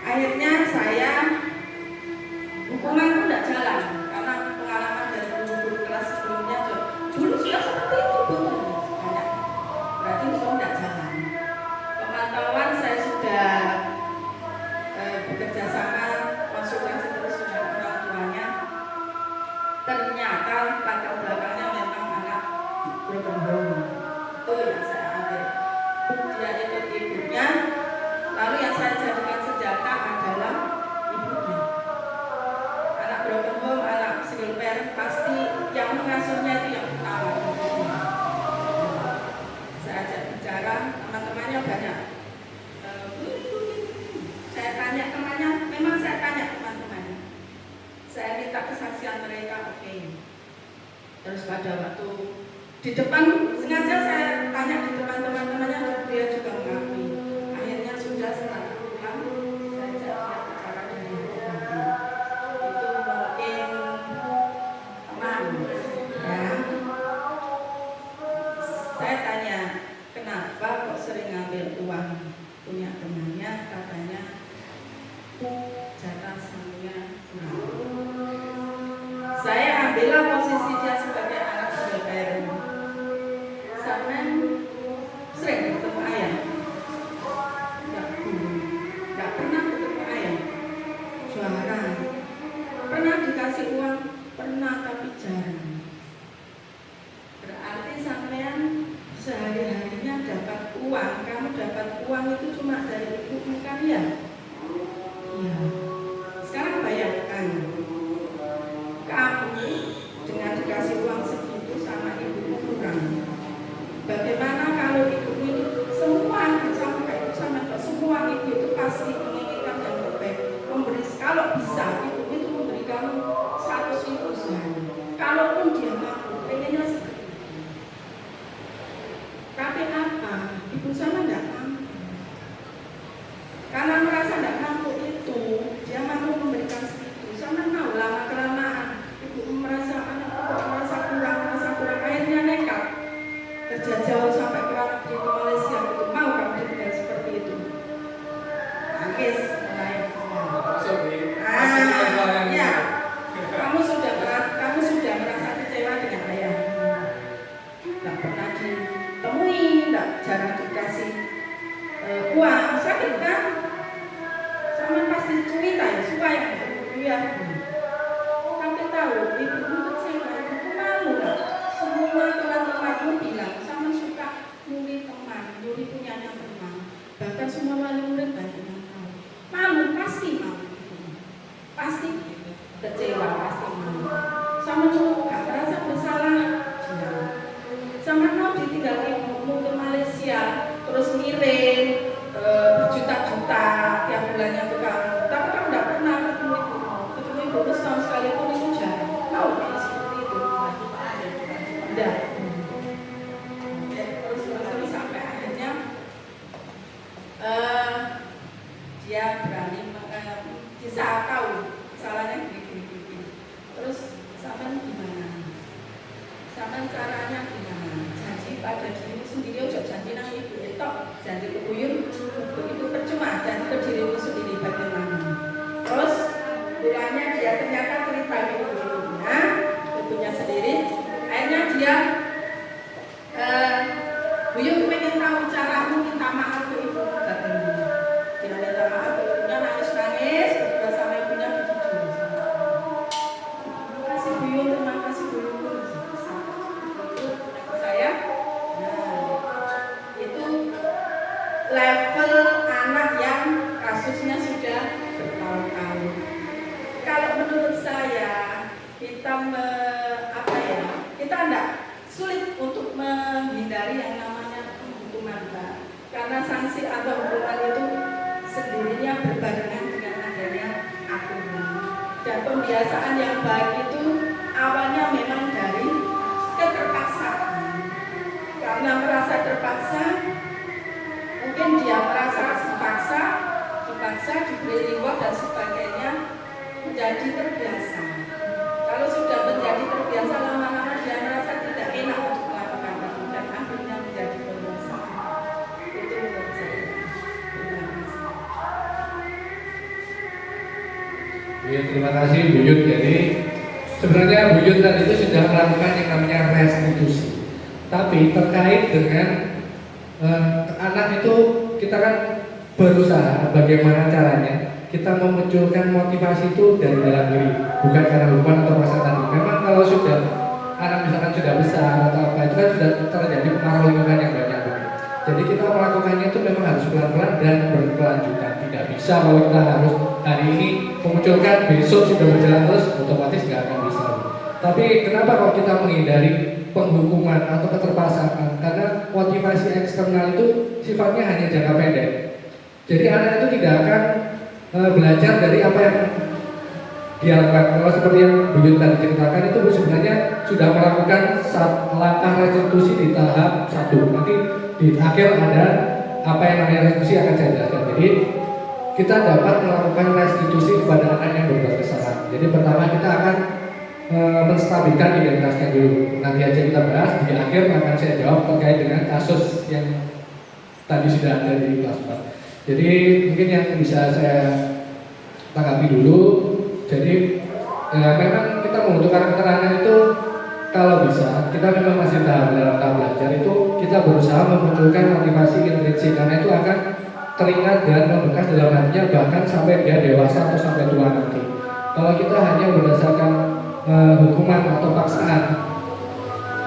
Akhirnya saya hukuman itu tidak jalan karena pengalaman dari guru-guru kelas sebelumnya dulu sudah seperti itu banyak. Berarti hukum tidak jalan. Pemantauan saya sudah bekerja sama konsultasi terus dengan orang tuanya. Ternyata latar belakangnya memang anak broken home. Itu yang saya ambil. Dia ikut ibunya, lalu yang saya jadikan senjata adalah ibunya. Anak broken home, anak single parent pasti yang mengasuhnya itu yang utama. Saya ajak bicara, teman-temannya banyak. Saya tanya temannya, memang saya tanya teman-temannya. Saya minta kesaksian mereka, oke. Terus pada waktu di depan, sengaja saya tanya di depan teman-temannya, dia juga mengakui. Akhirnya sudah setelah pulang, saya ajak dia bicara dari hati. Itu mungkin teman, ya. Saya tanya, kenapa kok sering ngambil uang punya temannya, katanya jatah samunya kurang. Saya ambillah posisi dia sebagai anak single parent. Sampai sering ketemu ayah, nggak pernah ketemu ayah. Jarang. Pernah dikasih uang, pernah tapi jarang. Berarti sampean sehari-harinya dapat uang, kamu dapat uang itu cuma dari ibu kan ya? Iya. Sekarang bayangkan, kamu dengan dikasih uang segitu sama ibumu kurang. Bagaimana kalau ibu ini semua semua ibu itu pasti menginginkan yang terbaik, memberi kalau bisa ibu itu memberi kamu 100.000 sehari. Kalaupun dia mampu, pengennya seperti itu. Tapi apa? Ibu sama tidak mampu. Karena merasa tidak mampu itu, dia mampu memberikan segitu. Sama mau lama kelamaan, ibu merasa kurang, akhirnya nekat kerja jauh sampai ke luar negeri ke Malaysia. Itu mau kamu ditinggal seperti itu? Nangis mulai. Ya, kamu sudah merasa kecewa dengan ayah. Tidak pernah ditemui, jarang dikasih uang. Sakit kan? Sama pasti cerita ya, supaya ya. Tapi tahu ibu kecewa, ibu malu lah. Semua teman-temanmu bilang sama suka nyuri teman, nyuri punyanya teman. Bahkan semua wali murid banyak yang tahu. Malu, pasti malu. Pasti kecewa, pasti malu. Sama gak merasa bersalah. Sama mau ditinggal ibumu ke Malaysia, terus ngirim berjuta-juta tiap bulannya ke kamu. Tapi kamu tidak pernah ketemu ibu setahun sekali pun itu jarang. Mau kayak seperti itu? Tidak. Terus sampai akhirnya dia berani bisa tahu salahnya gini. Terus sampean gimana? Sampean caranya gimana? Janji pada dirimu sendiri, ojo janji nang ibu itu, janji ke buyut itu percuma, janji ke dirimu sendiri bagaimana? Terus mulanya dia ternyata cerita ke ibunya sendiri. Akhirnya dia buyut pengen tahu caramu minta maaf ke ibu katanya. Dia minta maaf ke ibunya, nangis berdua sama ibunya begitu. Terima kasih buyut, terima kasih buyut. Saya, itu level anak yang kasusnya sudah bertahun-tahun. Kalau menurut saya kita kita enggak sulit untuk menghindari yang namanya hukuman, karena sanksi atau hukuman itu sendirinya berbarengan dengan adanya aturan. Dan pembiasaan yang baik itu awalnya memang dari keterpaksaan. Karena merasa terpaksa, mungkin dia merasa dipaksa, diberi reward dan sebagainya, menjadi terbiasa. Kalau sudah menjadi terbiasa, lama-lama dia merasa tidak enak untuk melakukan itu dan akhirnya menjadi pembiasaan. Itu menurut saya. Terima kasih. Ya, terima kasih Bu Yud. Jadi sebenarnya Bu Yud tadi itu sudah melakukan yang namanya restitusi. Tapi terkait dengan anak itu kita kan berusaha bagaimana caranya kita memunculkan motivasi itu dari dalam diri, bukan karena hukuman atau masa tadi. Memang kalau sudah anak misalkan sudah besar atau apa, itu kan sudah terjadi pengaruh lingkungan yang banyak. Jadi kita melakukannya itu memang harus pelan-pelan dan berkelanjutan. Tidak bisa kalau kita harus hari ini memunculkan, besok sudah berjalan terus, otomatis nggak akan bisa. Tapi kenapa kalau kita menghindari penghukuman atau keterpaksaan? Karena motivasi eksternal itu sifatnya hanya jangka pendek. Jadi anak itu tidak akan belajar dari apa yang dia lakukan. Kalau seperti yang Bu Yud tadi ceritakan, itu sebenarnya sudah melakukan langkah restitusi di tahap 1. Nanti di akhir ada apa yang namanya restitusi akan saya jelaskan. Jadi kita dapat melakukan restitusi kepada anak yang berbuat kesalahan. Jadi pertama kita akan menstabilkan identitasnya dulu. Nanti aja kita bahas, di akhir akan saya jawab terkait dengan kasus yang tadi sudah ada di kelas 4. Jadi mungkin yang bisa saya tanggapi dulu. Jadi memang kita membutuhkan keterangan itu kalau bisa kita memang masih dalam tahap belajar itu kita berusaha memunculkan motivasi intrinsik, karena itu akan teringat dan membekas dalam hatinya bahkan sampai dia dewasa atau sampai tua nanti. Kalau kita hanya berdasarkan hukuman atau paksaan,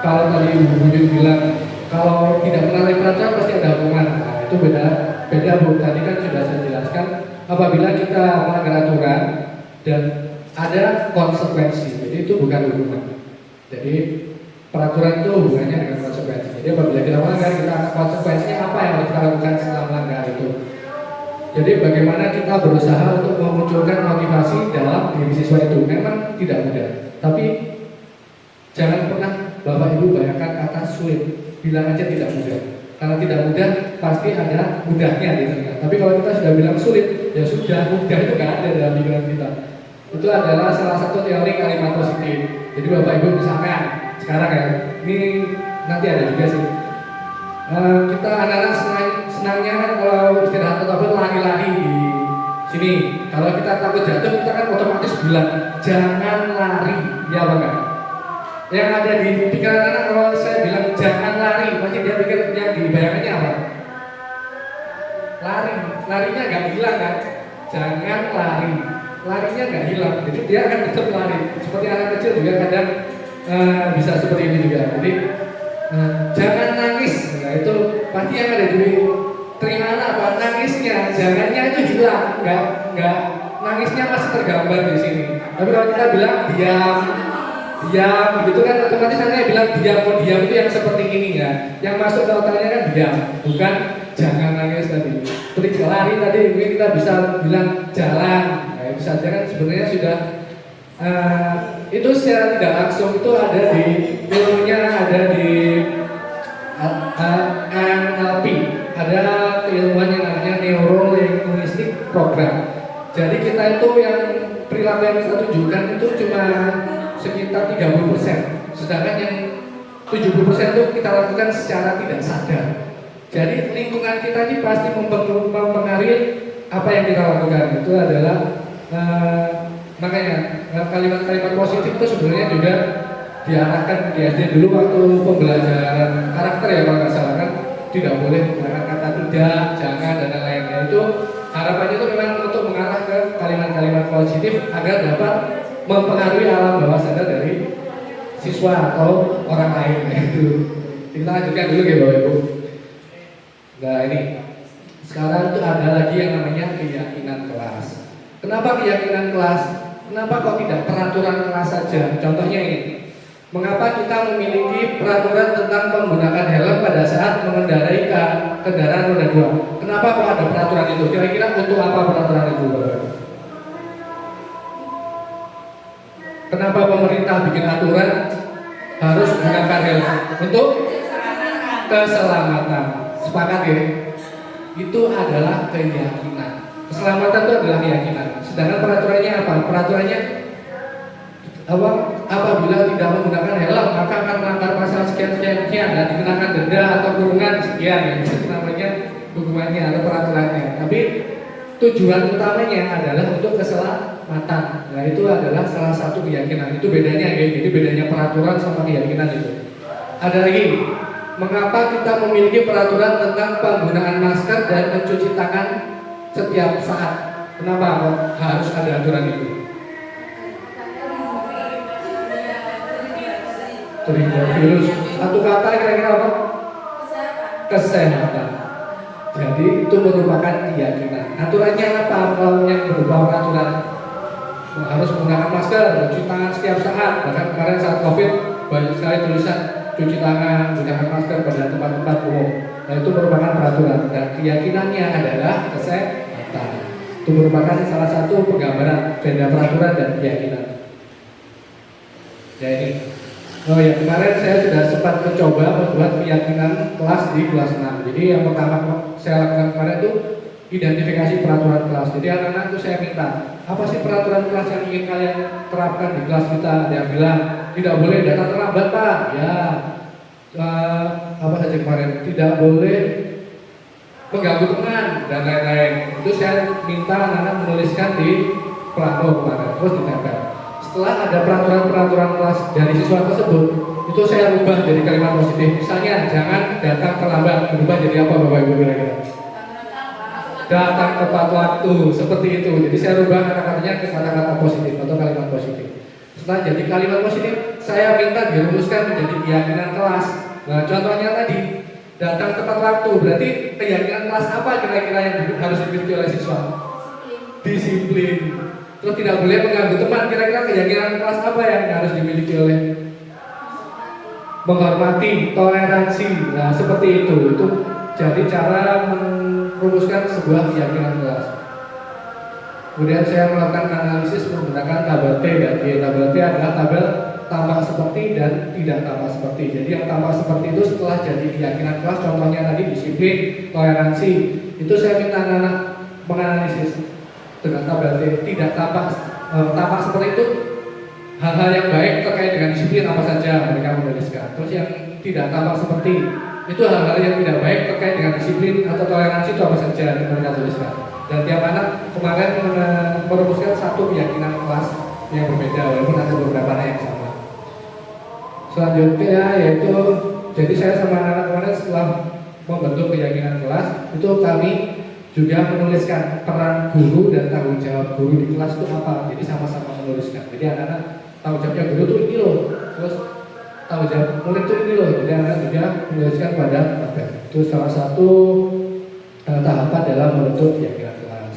kalau tadi Bu Yud bilang kalau tidak menarik perhatian pasti ada hukuman, nah, itu beda Bu. Tadi kan sudah saya jelaskan, apabila kita melanggar aturan dan ada konsekuensi, jadi itu bukan hukuman. Jadi peraturan itu hubungannya dengan konsekuensi. Jadi apabila kita melanggar, kita konsekuensinya apa yang harus kita lakukan setelah melanggar itu. Jadi bagaimana kita berusaha untuk memunculkan motivasi dalam diri siswa itu memang tidak mudah. Tapi jangan pernah Bapak Ibu bayangkan kata sulit, bilang aja tidak mudah. Karena tidak mudah pasti ada mudahnya di tengah. Tapi kalau kita sudah bilang sulit, ya sudah, mudah itu nggak ada dalam pikiran kita. Itu adalah salah satu teori kalimat positif. Jadi Bapak Ibu misalkan sekarang ya, ini nanti ada juga sih. Kita anak-anak senangnya kan kalau istirahat atau lari-lari di sini. Kalau kita takut jatuh, kita kan otomatis bilang jangan lari, ya apa enggak? Yang ada di pikiran anak kalau saya bilang jangan lari, pasti dia pikir yang dibayangannya apa? Larinya nggak hilang kan? Jangan lari, larinya nggak hilang, jadi dia akan tetap lari. Seperti anak kecil juga kadang bisa seperti ini juga. Jadi jangan nangis, nah itu pasti yang ada di telinga anak apa? Nangisnya, jangannya itu hilang, nggak nangisnya masih tergambar di sini. Tapi kalau kita bilang diam, gitu kan otomatis saya bilang diam, mau diam itu yang seperti ini ya. Yang masuk ke otaknya kan diam, bukan jangan nangis tadi. Seperti lari tadi mungkin kita bisa bilang jalan, nah, itu saja kan sebenarnya sudah itu secara tidak langsung itu ada di ilmunya, ada di NLP, ada keilmuan yang namanya neurolinguistik program. Jadi kita itu yang perilaku yang kita tunjukkan itu cuma sekitar 30%, sedangkan yang 70% itu kita lakukan secara tidak sadar. Jadi lingkungan kita ini pasti mempengaruhi apa yang kita lakukan. Itu adalah makanya kalimat-kalimat positif itu sebenarnya juga diarahkan di SD dulu waktu pembelajaran karakter ya kalau nggak salah kan, tidak boleh menggunakan kata tidak, jangan dan lain-lainnya. Itu harapannya itu memang untuk mengarah ke kalimat-kalimat positif agar dapat mempengaruhi alam bawah sadar dari siswa atau orang lain. Itu kita lanjutkan dulu ya Bapak Ibu. Nah ini sekarang itu ada lagi yang namanya keyakinan kelas. Kenapa keyakinan kelas? Kenapa kok tidak peraturan kelas saja? Contohnya ini, mengapa kita memiliki peraturan tentang menggunakan helm pada saat mengendarai kendaraan roda 2? Kenapa kok ada peraturan itu? Kira-kira untuk apa peraturan itu, Bapak? Kenapa pemerintah bikin aturan harus menggunakan helm? Untuk keselamatan. Sepakat ya? Itu adalah keyakinan. Keselamatan itu adalah keyakinan. Sedangkan peraturannya apa? Peraturannya apabila tidak menggunakan helm maka akan melanggar pasal sekian dan dikenakan denda atau kurungan sekian. Itu namanya hukumannya atau peraturannya. Tapi tujuan utamanya adalah untuk keselamatan. Nah itu adalah salah satu keyakinan. Itu bedanya ya. Jadi bedanya peraturan sama keyakinan itu. Ada lagi. Mengapa kita memiliki peraturan tentang penggunaan masker dan mencuci tangan setiap saat? Kenapa harus ada aturan itu? Terhindar virus. Satu kata kira-kira apa? Kesehatan. Jadi itu merupakan keyakinan. Aturannya apa? Kalau yang berupa peraturan harus menggunakan masker, cuci tangan setiap saat. Bahkan kemarin saat COVID banyak sekali tulisan cuci tangan, gunakan masker pada tempat-tempat umum. Nah itu merupakan peraturan dan keyakinannya adalah kesehatan. Itu merupakan salah satu penggambaran beda peraturan dan keyakinan. Ya ini. Oh ya, kemarin saya sudah sempat mencoba membuat keyakinan kelas di kelas 6. Jadi yang pertama saya lakukan kemarin itu identifikasi peraturan kelas. Jadi anak-anak itu saya minta, apa sih peraturan kelas yang ingin kalian terapkan di kelas kita? Ada yang bilang tidak boleh datang terlambat Pak. Ya, apa saja kemarin? Tidak boleh mengganggu teman dan lain-lain. Itu saya minta anak-anak menuliskan di plano kemarin, terus ditempel. Setelah ada peraturan-peraturan kelas dari siswa tersebut, itu saya rubah jadi kalimat positif. Misalnya, jangan datang terlambat. Berubah jadi apa Bapak Ibu kira-kira? Datang tepat waktu, seperti itu. Jadi saya rubah kata-katanya ke kata-kata positif atau kalimat positif. Setelah jadi kalimat positif, saya minta dirumuskan menjadi keyakinan kelas. Nah, contohnya tadi, datang tepat waktu. Berarti keyakinan kelas apa kira-kira yang harus dimiliki oleh siswa? Disiplin. Terus tidak boleh mengganggu teman. Kira-kira keyakinan kelas apa yang harus dimiliki oleh? Menghormati, toleransi. Nah, seperti itu. Itu jadi cara merumuskan sebuah keyakinan kelas. Kemudian saya melakukan analisis menggunakan tabel T dan G. Tabel T adalah tabel tampak seperti dan tidak tampak seperti. Jadi yang tampak seperti itu setelah jadi keyakinan kelas, contohnya tadi disiplin, toleransi. Itu saya minta anak-anak menganalisis dengan tabel T. Tidak tampak seperti itu, hal-hal yang baik terkait dengan disiplin apa saja mereka menuliskan. Terus yang tidak tampak seperti itu, hal-hal yang tidak baik terkait dengan disiplin atau toleransi itu apa saja yang mereka tuliskan. Dan tiap anak kemarin merumuskan satu keyakinan kelas yang berbeda walaupun ada beberapa yang sama. Selanjutnya yaitu, jadi saya sama anak-anak kemarin setelah membentuk keyakinan kelas, itu kami juga menuliskan peran guru dan tanggung jawab guru di kelas itu apa. Jadi sama-sama menuliskan. Jadi anak-anak tanggung jawabnya guru itu ini loh, terus tanggung jawab murid itu ini loh. Jadi anak-anak juga menuliskan pada tabel. Itu salah satu tahapan dalam membentuk keyakinan kelas.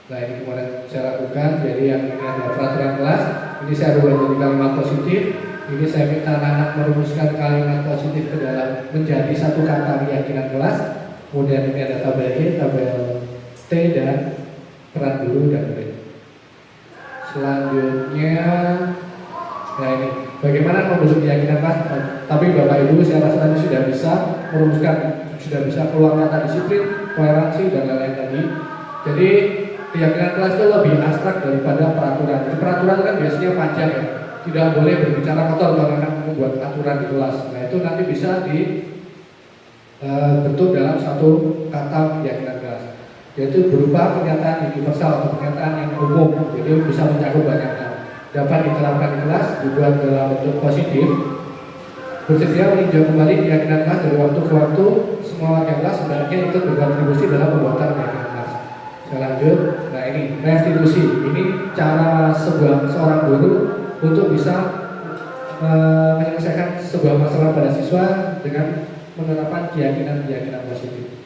Nah ini kemarin saya lakukan. Jadi yang ini adalah peraturan kelas. Ini saya rubah jadi kalimat positif. Ini saya minta anak-anak merumuskan kalimat positif ke dalam menjadi satu kata keyakinan kelas. Kemudian ini ada tabel E, tabel T, dan peran guru dan murid. Selanjutnya, nah ini bagaimana membentuk keyakinan kelas. Tapi Bapak Ibu saya rasa tadi sudah bisa merumuskan, sudah bisa keluar kata disiplin, toleransi dan lain-lain tadi. Jadi keyakinan kelas itu lebih abstrak daripada peraturan. Jadi peraturan kan biasanya panjang ya, tidak boleh berbicara kotor kalau akan membuat aturan di kelas. Nah itu nanti bisa dibentuk dalam satu kata keyakinan kelas, yaitu berupa pernyataan universal atau pernyataan yang umum. Jadi bisa mencakup banyak hal, dapat diterapkan di kelas, dibuat dalam bentuk positif, bersedia meninjau kembali keyakinan kelas dari waktu ke waktu. Semua warga kelas sebenarnya ikut berkontribusi dalam pembuatan keyakinan kelas. Saya lanjut. Nah ini restitusi. Ini cara seorang guru untuk bisa menyelesaikan sebuah masalah pada siswa dengan menerapkan keyakinan positif.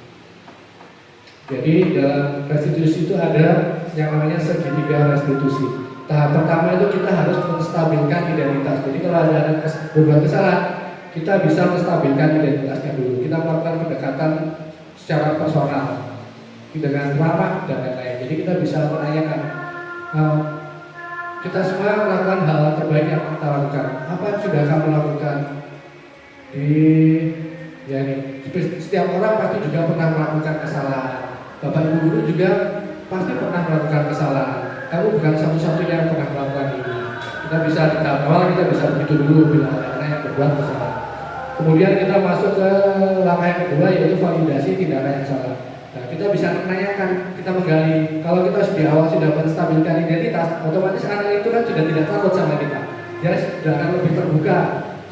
Jadi dalam restitusi itu ada yang namanya segitiga restitusi. Tahap pertama itu kita harus menstabilkan identitas. Jadi kalau ada berbuat kesalahan, kita bisa menstabilkan identitasnya dulu. Kita melakukan pendekatan secara personal dengan ramah dan lain-lain. Jadi kita bisa menanyakan, kita semua melakukan hal terbaik yang kita lakukan. Apa yang sudah kamu lakukan? Setiap orang pasti juga pernah melakukan kesalahan. Bapak Ibu guru juga pasti pernah melakukan kesalahan. Kamu bukan satu-satunya yang pernah melakukan ini. Kita bisa di tahap awal kita bisa begitu dulu bila ada orang yang berbuat kesalahan. Kemudian kita masuk ke langkah yang kedua, yaitu validasi tindakan yang salah. Nah, kita bisa menanyakan, kita menggali. Kalau kita di awal sudah menstabilkan identitas, otomatis anak itu kan sudah tidak takut sama kita. Dia sudah akan lebih terbuka,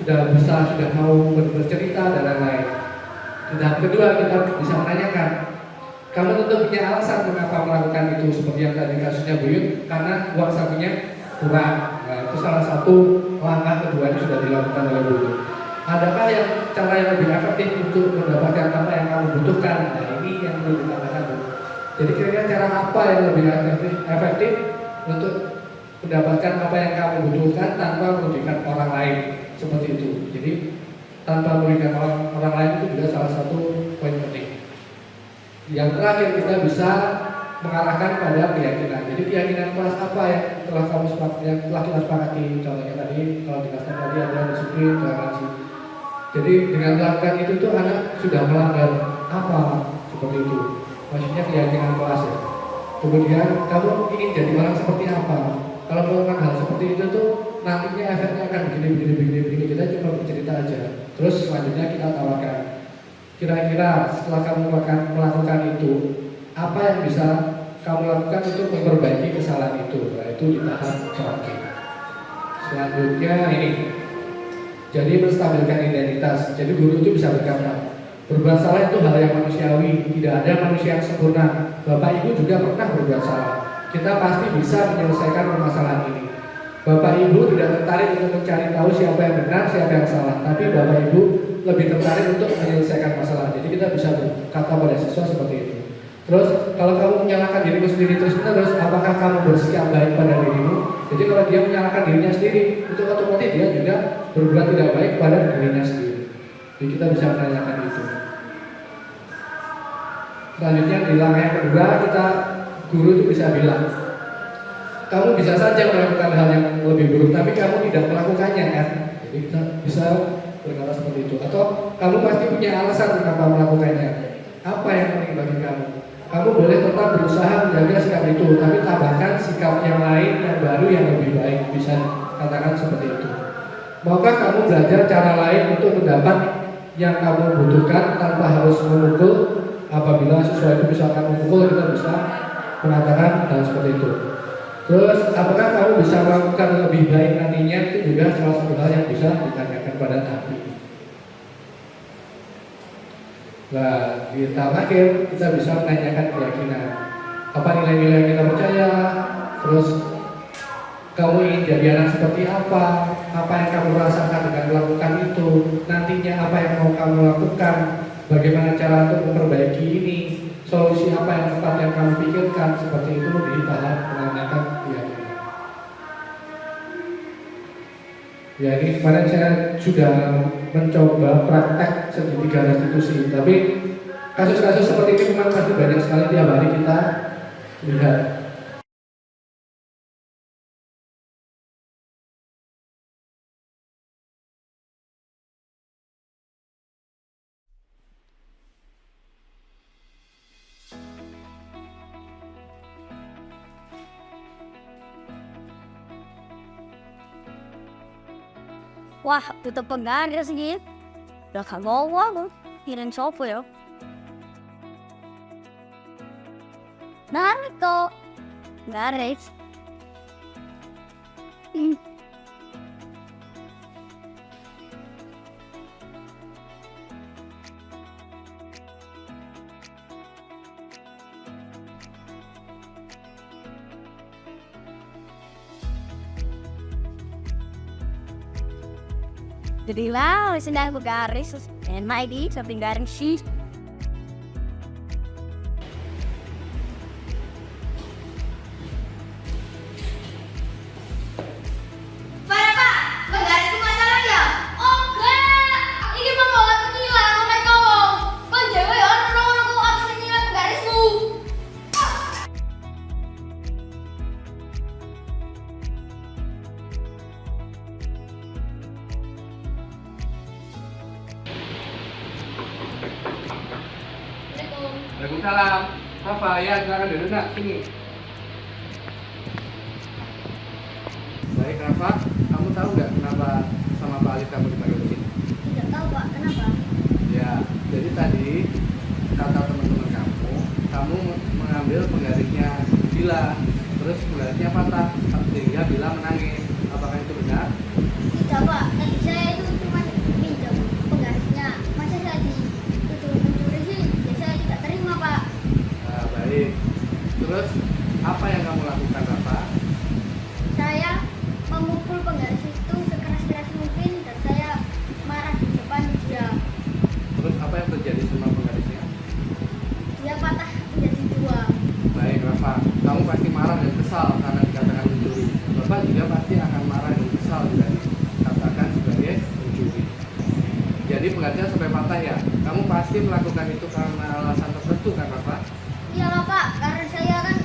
sudah mau bercerita dan lain-lain. Di tahap kedua kita bisa menanyakan, kamu tentu punya alasan mengapa melakukan itu, seperti yang tadi kasusnya Buyut, karena uang sakunya kurang. Nah, itu salah satu langkah kedua yang sudah dilakukan oleh Buyut. Adakah yang cara yang lebih efektif untuk mendapatkan apa yang kamu butuhkan? Nah ini yang perlu ditambahkan. Jadi kira-kira cara apa yang lebih efektif untuk mendapatkan apa yang kamu butuhkan tanpa merugikan orang lain, seperti itu. Jadi tanpa merugikan orang lain itu juga salah satu poin penting. Yang terakhir kita bisa mengarahkan pada keyakinan. Jadi keyakinan kelas apa yang telah kita sepakati? Contohnya tadi kalau di kelas tadi ada disiplin, toleransi. Jadi dengan melakukan itu tuh anak sudah melanggar apa seperti itu. Maksudnya keyakinan kelas ya. Kemudian kamu ingin jadi orang seperti apa? Kalau melakukan hal seperti itu tuh nantinya efeknya akan begini. Kita cuma bercerita aja. Terus selanjutnya kita tawarkan. Kira-kira setelah kamu melakukan itu, apa yang bisa kamu lakukan untuk memperbaiki kesalahan itu? Nah, itu di tahap terakhir. Selanjutnya ini. Jadi menstabilkan identitas. Jadi guru itu bisa berkata, berbuat salah itu hal yang manusiawi. Tidak ada manusia yang sempurna. Bapak Ibu juga pernah berbuat salah. Kita pasti bisa menyelesaikan permasalahan ini. Bapak Ibu tidak tertarik untuk mencari tahu siapa yang benar, siapa yang salah. Tapi Bapak Ibu lebih tertarik untuk menyelesaikan masalah. Jadi kita bisa berkata pada siswa seperti itu. Terus kalau kamu menyalahkan dirimu sendiri terus-menerus, apakah kamu bersikap baik pada dirimu? Jadi kalau dia menyalahkan dirinya sendiri, itu otomatis dia juga berbuat tidak baik pada dirinya sendiri. Jadi kita bisa menanyakan itu. Selanjutnya di langkah yang kedua, guru itu bisa bilang, kamu bisa saja melakukan hal yang lebih buruk, tapi kamu tidak melakukannya kan? Jadi kita bisa berkata seperti itu. Atau kamu pasti punya alasan mengapa melakukannya. Apa yang penting bagi kamu? Kamu boleh tetap berusaha menjaga sikap itu, tapi tambahkan sikap yang lain yang baru yang lebih baik. Bisa katakan seperti itu. Maukah kamu belajar cara lain untuk mendapat yang kamu butuhkan tanpa harus memukul? Apabila siswa itu misalkan memukul, kita bisa mengatakan hal seperti itu. Terus, apakah kamu bisa melakukan lebih baik nantinya? Itu juga salah satu hal yang bisa ditanyakan pada nabi. Nah, di tahap akhir kita bisa menanyakan keyakinan. Apa nilai-nilai yang kita percaya? Terus kamu ingin jadi anak seperti apa? Apa yang kamu rasakan dengan melakukan itu? Nantinya apa yang mau kamu lakukan? Bagaimana cara untuk memperbaiki ini? Solusi apa yang tepat yang kamu pikirkan? Seperti itu di tahap menanyakan keyakinan. Ya, ini kemarin saya sudah mencoba praktek segitiga restitusi, tapi kasus-kasus seperti ini memang masih banyak sekali tiap hari kita lihat. Wah, tutup penggaris gitu. Udah gak mau aku. Kirim sopo ya. Narko. Garis. Jadi lah, sedang bergaris. And my di, something garing sih. Para Pak, penggaris di majalah ya? Oh enggak, ini membawa penyilang sampai kawong. Kan dewe ya orang-orang kok abis nyilang penggarismu. Assalamualaikum. Waalaikumsalam. Rafa, ya silakan duduk nak, sini. Baik Rafa, kamu tahu nggak kenapa sama Pak Alif kamu dipanggil ke sini? Tidak tahu Pak, kenapa? Ya, jadi tadi kata teman-teman kamu mengambil penggarisnya Bila, terus penggarisnya patah, sehingga Bila menangis. Apakah itu benar? Tidak Pak, tadi saya itu cuma pinjam penggarisnya. Masa saya dituduh mencuri sih? Ya saya tidak terima Pak. Nah, baik. Terus apa yang kamu lakukan Rafa? Saya memukul penggaris itu sekeras-keras mungkin dan saya marah di depan dia. Terus apa yang terjadi sama penggarisnya? Dia patah menjadi dua. Baik Rafa, kamu pasti marah dan kesal karena dikatakan mencuri. Bapak juga pasti akan marah dan kesal jika dikatakan sebagai mencuri. Jadi penggarisnya sampai patah ya? Kamu pasti melakukan itu karena alasan tertentu kan Rafa? Iyalah Pak, karena saya kan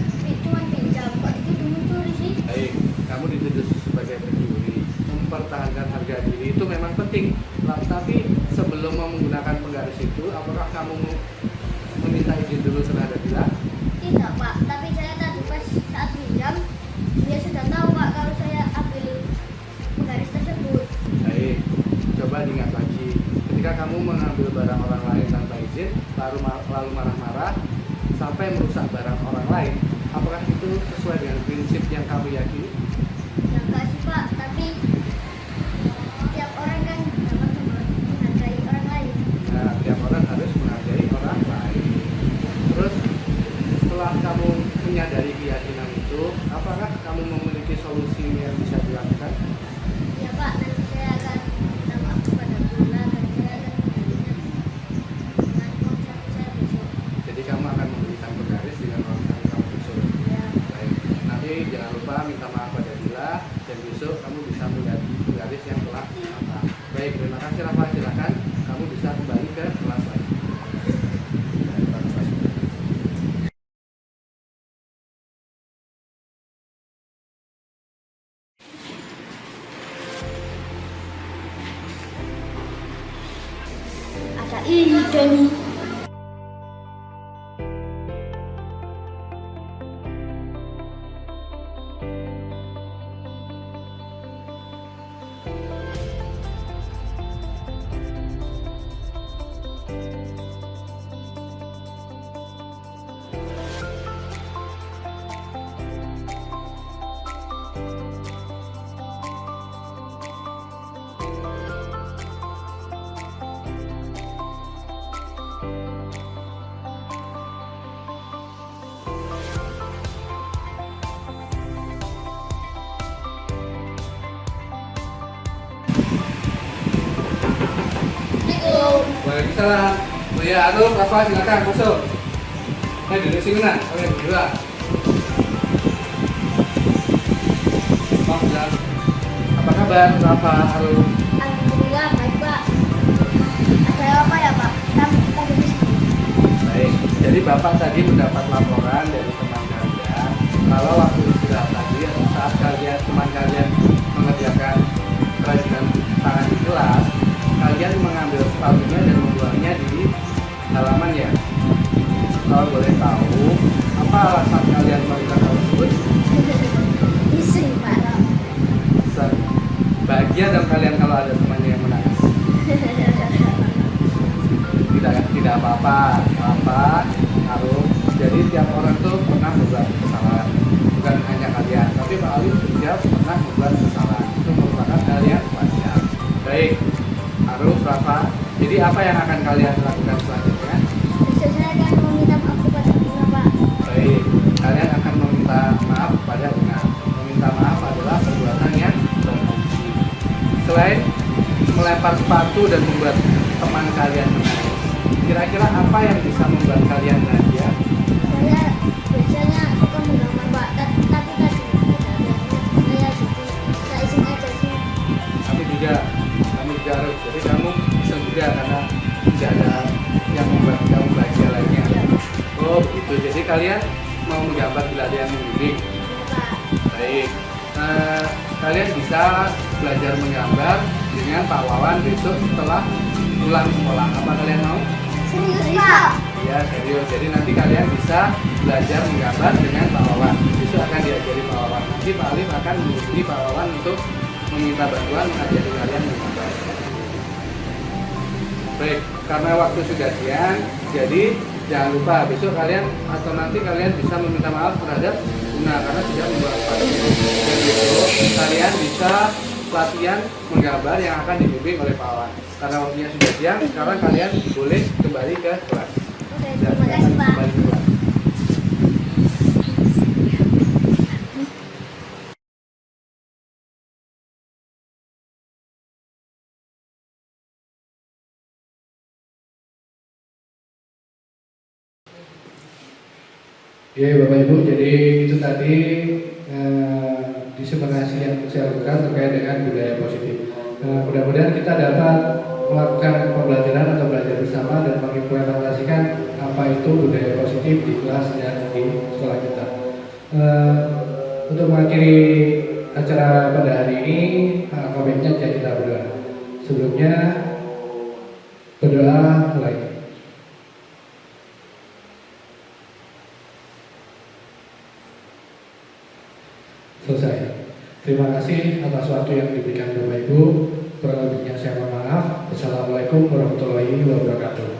cuma pinjam, kok dituduh mencuri sih? Baik, kamu dituduh sebagai pencuri. Mempertahankan harga diri itu memang penting. Tapi sebelum menggunakan penggaris itu, apakah kamu meminta izin dulu terhadap Bila? Tidak Pak, tapi saya tadi pas saat pinjam, dia sudah tahu Pak kalau saya ambil penggaris tersebut. Baik, coba diingat lagi. Ketika kamu mengambil barang orang lain tanpa izin, lalu marah-marah sampai merusak barang orang lain, apakah itu sesuai dengan prinsip yang kamu yakini? Ya enggak sih Pak, tapi tiap orang kan dapat menghargai orang lain. Nah, tiap orang harus menghargai orang lain. Terus, setelah kamu menyadari keyakinan itu, apakah kamu memiliki solusi yang bisa dilakukan? Ya Pak, nanti saya akan minta maaf kepada Bula dan saya akan membelinya dengan uang saku saya besok. Jadi kamu akan memberikan penggaris dengan uang saku kamu besok. Ya, Baik. Nanti jangan lupa minta maaf pada Bila dan besok kamu bisa melihat penggaris yang telah patah. Baik, terima kasih Rafa. Silakan kamu bisa kembali ke kelas lagi. ada ide nih. Waalaikumsalam. Oh ya, halo Rafa, silakan masuk. Duduk sini nak, kalian berdua. Jalan. Apa kabar Rafa, Halo? Alhamdulillah baik Pak. Ada apa ya Pak? Kita di sini. Baik, jadi Bapak tadi mendapat laporan dari teman kalian kalau waktu istirahat tadi atau saat teman kalian mengerjakan kerajinan tangan di kelas, kalian mengambil sepatunya dan membuangnya di halaman ya. Kalau boleh tahu, apa alasan kalian melakukan hal tersebut? Iseng Pak. Bagi bahagia dong kalian kalau ada temannya yang menangis. Tidak apa-apa harus. Jadi tiap orang tuh pernah membuat kesalahan, bukan hanya kalian, tapi Pak Alif juga pernah membuat kesalahan. Itu merupakan hal yang wajar. Baik, Aruf, Rafa. Jadi apa yang akan kalian lakukan selanjutnya? Besok saya akan meminta maaf kepada Bunda, Pak. Baik, kalian akan meminta maaf kepada Una. Meminta maaf adalah perbuatan yang terpuji. Selain melempar sepatu dan membuat teman kalian menangis, kira-kira apa yang bisa membuat kalian bahagia? Saya biasanya suka menggambar, Pak. Tapi tadi saya tak izin aja sih. Kamu juga harus. Jadi kamu bisa juga karena tidak ada yang membuat kamu bahagia lainnya. Oh begitu. Jadi kalian mau menggambar bila ada yang membimbing. Pak. Baik. Kalian bisa belajar menggambar dengan Pak Wawan besok setelah pulang sekolah. Apa kalian mau? Serius, Pak. Ya serius. Jadi nanti kalian bisa belajar menggambar dengan Pak Wawan. Besok akan diajari Pak Wawan. Nanti Pak Alif akan menghubungi Pak Wawan untuk meminta bantuan mengajari kalian menggambar. Baik, karena waktu sudah siang, jadi jangan lupa besok kalian atau nanti kalian bisa meminta maaf terhadap Una karena sudah membuat sepatu. Dan besok kalian bisa latihan menggambar yang akan dibimbing oleh Pak Wawan. Karena waktunya sudah siang, sekarang kalian boleh kembali ke kelas. Oke, Dan terima kasih, Pak. kembali ke kelas. Ya Bapak Ibu, jadi itu tadi diseminasi yang saya lakukan terkait dengan budaya positif. Mudah-mudahan kita dapat melakukan pembelajaran atau belajar bersama dan mengimplementasikan apa itu budaya positif di kelas dan di sekolah kita. Untuk mengakhiri acara pada hari ini, komitmennya kita berdoa. Sebelumnya berdoa mulai. Selesai. Terima kasih atas waktu yang diberikan Bapak Ibu. Kurang lebihnya saya mohon maaf. Assalamualaikum warahmatullahi wabarakatuh.